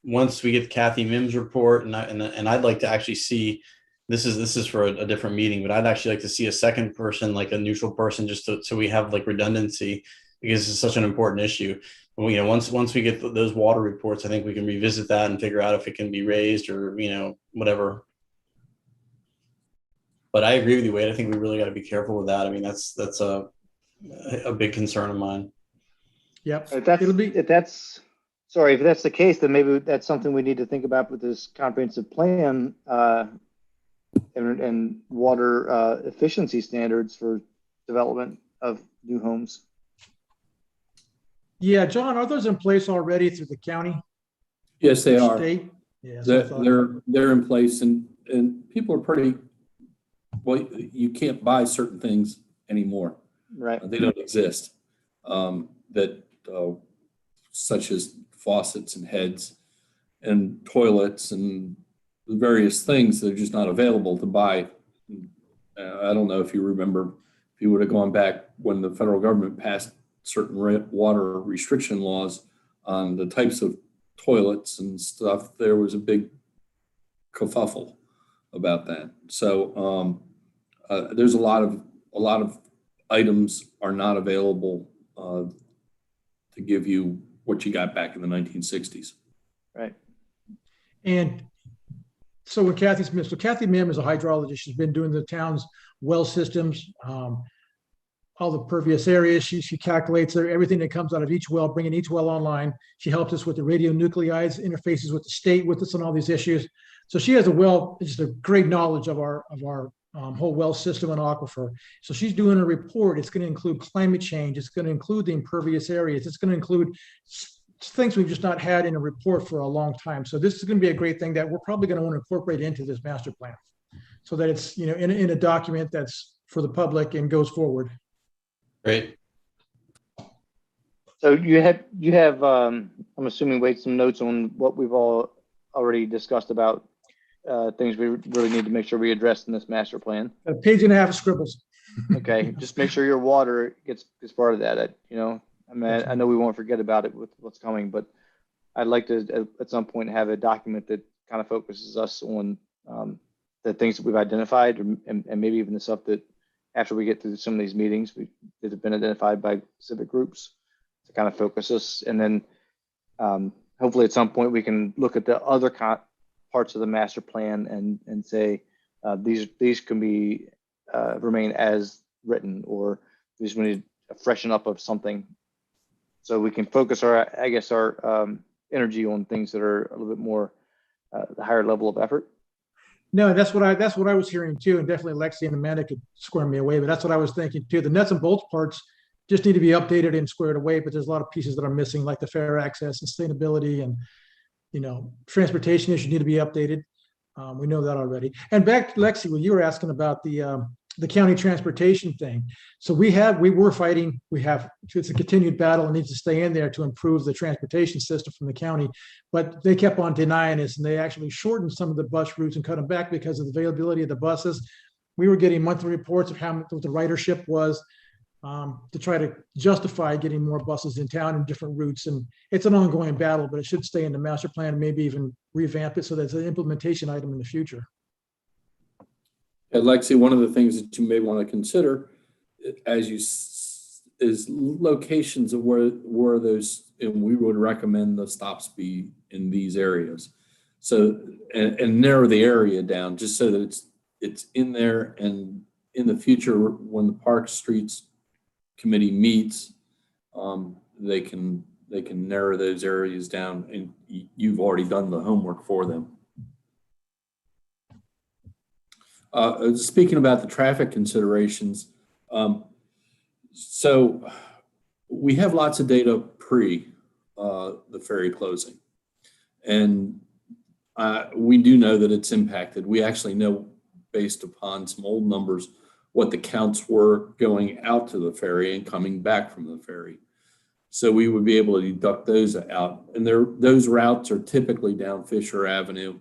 once we get Kathy Mims' report, and I'd like to actually see, this is for a different meeting, but I'd actually like to see a second person, like a neutral person, just so we have like redundancy, because it's such an important issue. You know, once we get those water reports, I think we can revisit that and figure out if it can be raised or, you know, whatever. But I agree with you, Wade. I think we really got to be careful with that. I mean, that's a big concern of mine. Yep. If that's the case, then maybe that's something we need to think about with this comprehensive plan and water efficiency standards for development of new homes. Yeah, John, are those in place already through the county? Yes, they are. State? Yeah, They're in place, and people are pretty, well, you can't buy certain things anymore. Right. They don't exist. Such as faucets and heads and toilets and various things that are just not available to buy. I don't know if you remember, if you would have gone back when the federal government passed certain water restriction laws on the types of toilets and stuff, there was a big kerfuffle about that. So there's a lot of items are not available to give you what you got back in the 1960s. Right. And so when Kathy Mim is a hydrologist. She's been doing the town's well systems, all the pervious areas. She calculates everything that comes out of each well, bringing each well online. She helps us with the radionuclides, interfaces with the state with us on all these issues. So she has just a great knowledge of our whole well system and aquifer. So she's doing a report. It's going to include climate change. It's going to include the impervious areas. It's going to include things we've just not had in a report for a long time. So this is going to be a great thing that we're probably going to want to incorporate into this master plan, so that it's, you know, in a document that's for the public and goes forward. Great. So you have I'm assuming, Wade, some notes on what we've all already discussed about things we really need to make sure we address in this master plan. A page and a half of scribbles. Okay, just make sure your water gets part of that. You know, I mean, I know we won't forget about it with what's coming, but I'd like to at some point have a document that kind of focuses us on the things that we've identified, and maybe even the stuff that after we get through some of these meetings that have been identified by civic groups, to kind of focus us. And then hopefully at some point we can look at the other parts of the master plan and say these can be remain as written, or these we need a freshen up of something, so we can focus our energy on things that are a little bit more the higher level of effort. No, that's what I was hearing too, and definitely Lexi and Amanda could square me away, but that's what I was thinking too. The nuts and bolts parts just need to be updated and squared away, but there's a lot of pieces that are missing, like the fair access, sustainability, and, you know, transportation issues need to be updated. We know that already. And back to Lexi, when you were asking about the county transportation thing. So we're fighting, it's a continued battle and needs to stay in there to improve the transportation system from the county, but they kept on denying us, and they actually shortened some of the bus routes and cut them back because of the availability of the buses. We were getting monthly reports of what the ridership was, to try to justify getting more buses in town in different routes. And it's an ongoing battle, but it should stay in the master plan and maybe even revamp it so that it's an implementation item in the future. And Lexi, one of the things that you may want to consider is locations of where those, and we would recommend the stops be in these areas. So, and narrow the area down just so that it's in there, and in the future when the Park Streets Committee meets, they can narrow those areas down, and you've already done the homework for them. Speaking about the traffic considerations, so we have lots of data pre the ferry closing. And we do know that it's impacted. We actually know, based upon some old numbers, what the counts were going out to the ferry and coming back from the ferry. So we would be able to deduct those out. And those routes are typically down Fisher Avenue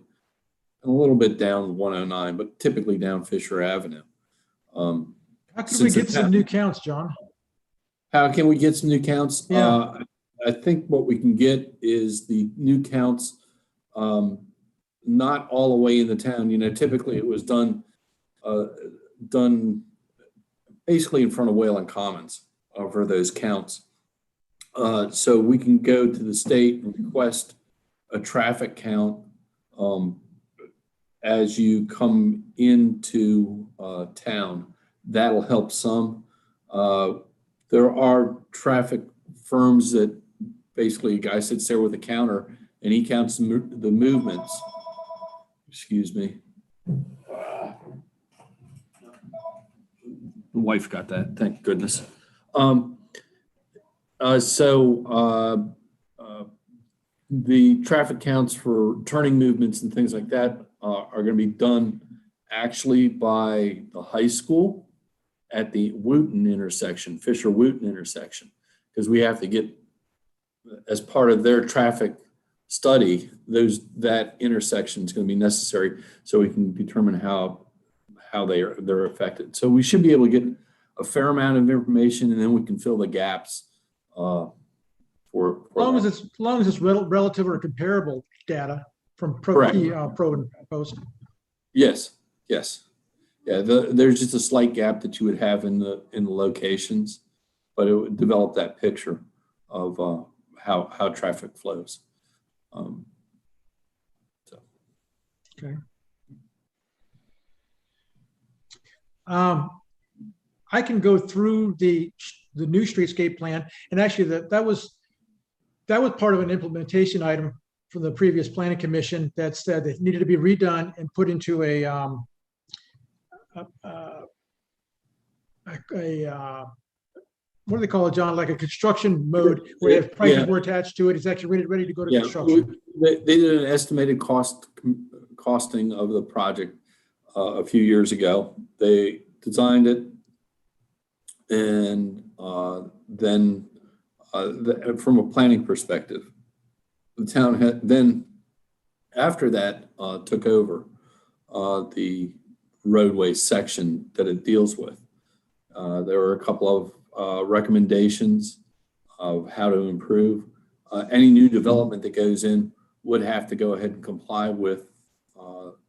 and a little bit down 109, but typically down Fisher Avenue. How can we get some new counts, John? How can we get some new counts? Yeah. I think what we can get is the new counts, not all the way in the town. You know, typically it was done basically in front of Whalen Commons for those counts. So we can go to the state and request a traffic count as you come into town. That'll help some. There are traffic firms that basically a guy sits there with a counter and he counts the movements. Excuse me. The wife got that, thank goodness. The traffic counts for turning movements and things like that are going to be done actually by the high school at the Wooten intersection, Fisher-Wooten intersection, because we have to get, as part of their traffic study, that intersection is going to be necessary so we can determine how they're affected. So we should be able to get a fair amount of information, and then we can fill the gaps. As long as it's relative or comparable data from pro and post. Yes. Yeah, there's just a slight gap that you would have in the locations, but it would develop that picture of how traffic flows. Okay. I can go through the new streetscape plan, and actually that was part of an implementation item from the previous planning commission that said it needed to be redone and put into a what do they call it, John? Like a construction mode where if prices were attached to it, it's actually ready to go to construction. They did an estimated costing of the project a few years ago. They designed it, and then from a planning perspective, the town had then after that took over the roadway section that it deals with. There were a couple of recommendations of how to improve. Any new development that goes in would have to go ahead and comply with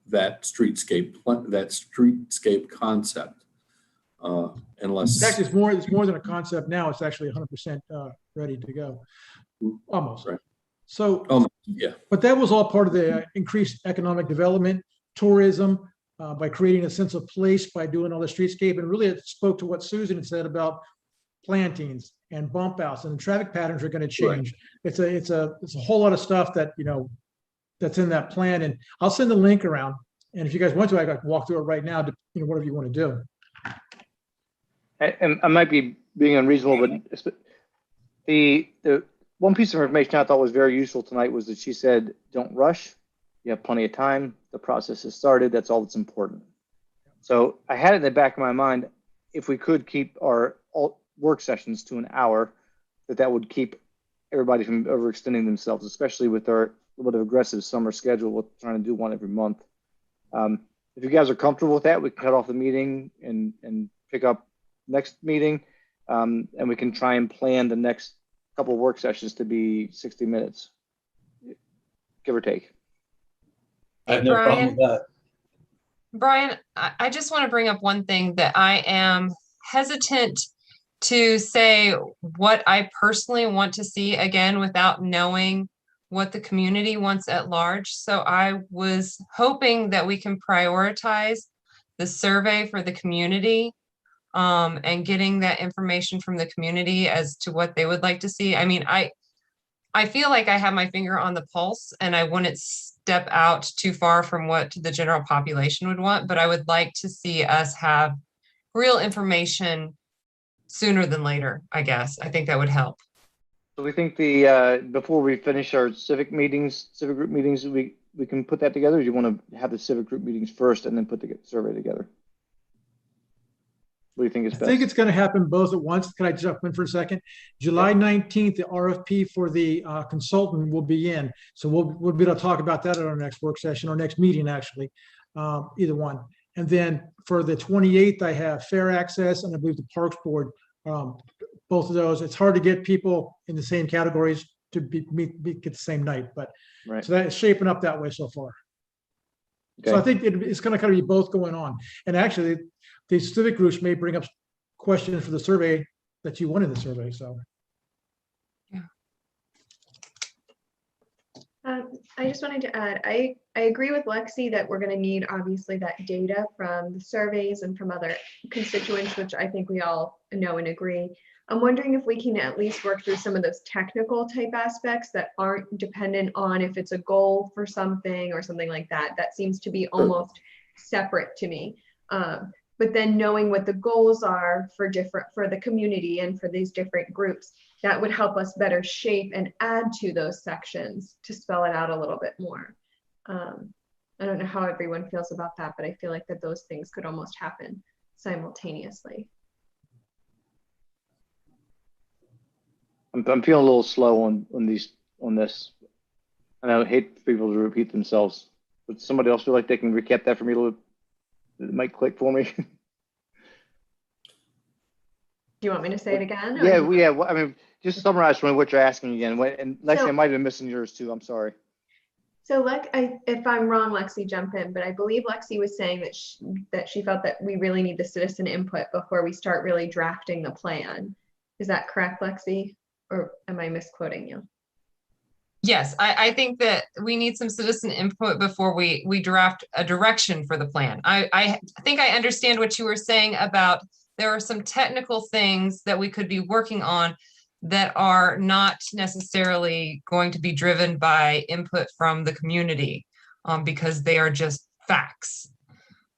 that streetscape concept. Unless actually it's more than a concept now. It's actually 100% ready to go, almost. Right. So, yeah. But that was all part of the increased economic development, tourism, by creating a sense of place, by doing all the streetscape, and really it spoke to what Susan had said about plantings and bump outs, and the traffic patterns are going to change. Right. It's a whole lot of stuff that that's in that plan, and I'll send the link around. And if you guys want to, I can walk through it right now. To whatever you want to do. And I might be being unreasonable, but the one piece of information I thought was very useful tonight was that she said, "Don't rush. You have plenty of time. The process has started. That's all that's important." So I had it in the back of my mind, if we could keep our work sessions to an hour, that would keep everybody from overextending themselves, especially with our little bit of aggressive summer schedule with trying to do one every month. If you guys are comfortable with that, we can cut off the meeting and pick up next meeting, and we can try and plan the next couple of work sessions to be 60 minutes, give or take. I have no problem with that. Brian, I just want to bring up one thing that I am hesitant to say what I personally want to see again without knowing what the community wants at large. So I was hoping that we can prioritize the survey for the community and getting that information from the community as to what they would like to see. I mean, I feel like I have my finger on the pulse and I wouldn't step out too far from what the general population would want, but I would like to see us have real information sooner than later, I guess. I think that would help. So we think the before we finish our civic group meetings, we can put that together. Or do you want to have the civic group meetings first and then put the survey together? What do you think is I best? think it's going to happen both at once. Can I jump in for a second? July 19th, the RFP for the consultant will be in. So we'll be able to talk about that at our next work session, or next meeting, actually, either one. And then for the 28th, I have fair access, and I believe the Parks Board, both of those. It's hard to get people in the same categories to get the same night, but Right. so that is shaping up that way so far. Okay. So I think it's going to kind of be both going on. And actually, the civic groups may bring up questions for the survey that you want in the survey. So, I just wanted to add, I agree with Lexi that we're going to need obviously that data from the surveys and from other constituents, which I think we all know and agree. I'm wondering if we can at least work through some of those technical type aspects that aren't dependent on if it's a goal for something or something like that. That seems to be almost separate to me. But then knowing what the goals are for the community and for these different groups, that would help us better shape and add to those sections to spell it out a little bit more. I don't know how everyone feels about that, but I feel like that those things could almost happen simultaneously. I'm feeling a little slow on this. And I hate for people to repeat themselves. Would somebody else feel like they can recap that for me a little? It might click for me. Do you want me to say it again? Yeah. Well, I mean, just summarize for me what you're asking again. And Lexi, So, I might have been missing yours too. I'm sorry. So if I'm wrong, Lexi, jump in. But I believe Lexi was saying that she felt that we really need the citizen input before we start really drafting the plan. Is that correct, Lexi? Or am I misquoting you? Yes, I think that we need some citizen input before we draft a direction for the plan. I think I understand what you were saying about there are some technical things that we could be working on that are not necessarily going to be driven by input from the community, because they are just facts,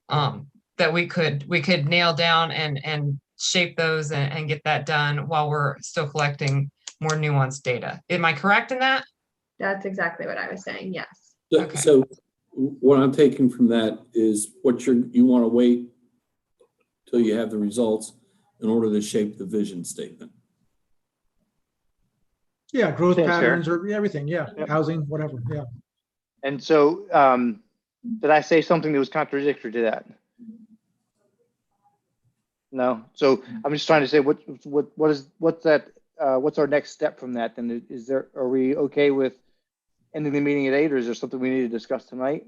that we could nail down and shape those and get that done while we're still collecting more nuanced data. Am I correct in that? That's exactly what I was saying. Yes. Okay. So what I'm taking from that is what you want to wait till you have the results in order to shape the vision statement. yeah, growth That's fair. patterns or everything. Yeah, Yep. housing, whatever. Yeah. And so, did I say something that was contradictory to that? No. So I'm just trying to say what's our next step from that? Then are we okay with ending the meeting at 8, or is there something we need to discuss tonight?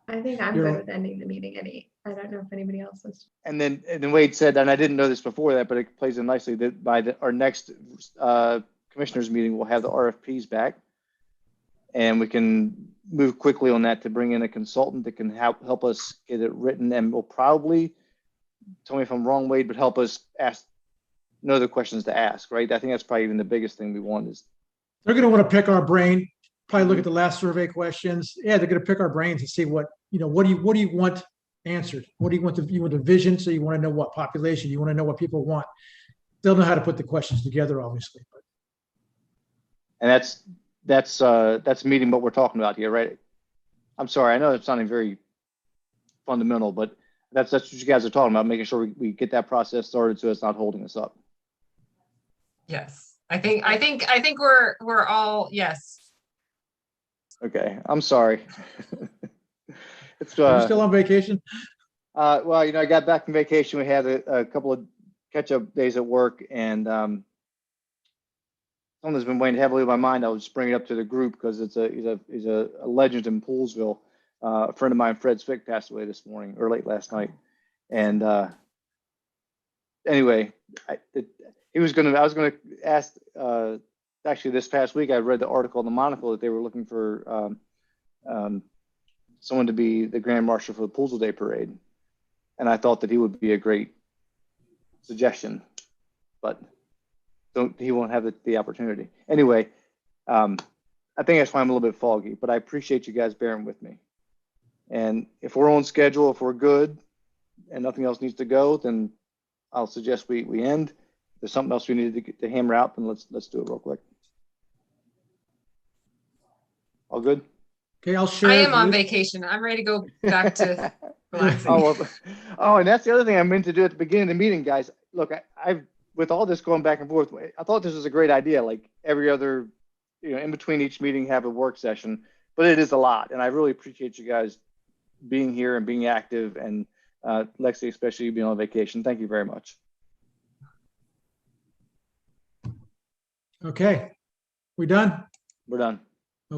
I think I'm good with ending the meeting at 8. I don't know if anybody else is. And then Wade said, and I didn't know this before that, but it plays in nicely that by our next commissioners meeting, we'll have the RFPs back, and we can move quickly on that to bring in a consultant that can help us get it written, and will probably, tell me if I'm wrong, Wade, but help us know the questions to ask, right? I think that's probably even the biggest thing we want is. They're going to want to pick our brain, probably look at the last survey questions. Yeah, they're going to pick our brains and see what do you want answered? What do you want you want a vision? So you want to know what population, you want to know what people want. They'll know how to put the questions together, obviously. And that's meeting what we're talking about here, right? I'm sorry, I know it's sounding very fundamental, but that's what you guys are talking about, making sure we get that process started so it's not holding us up. Yes, I think we're all yes. Okay, I'm sorry. It's Are you still on vacation? well, I got back from vacation. We had a couple of catch-up days at work, and something that's been weighing heavily on my mind. I'll just bring it up to the group because he's a legend in Poolesville. A friend of mine, Fred Spick, passed away this morning or late last night, and anyway, I was going to ask. Actually, this past week, I read the article in the Monocle that they were looking for someone to be the Grand Marshal for the Poolsville Day Parade, and I thought that he would be a great suggestion, but he won't have the opportunity. Anyway, I think that's why I'm a little bit foggy, but I appreciate you guys bearing with me. And if we're on schedule, if we're good and nothing else needs to go, then I'll suggest we end. If there's something else we need to hammer out, then let's do it real quick. All good? Okay, I'll share. I am on with- vacation. I'm ready to go back to relaxing. And that's the other thing I meant to do at the beginning of the meeting, guys. Look, I've with all this going back and forth, I thought this was a great idea. Like every other, in between each meeting, have a work session. But it is a lot, and I really appreciate you guys being here and being active, and Lexi, especially you being on vacation. Thank you very much. Okay, we done? We're done.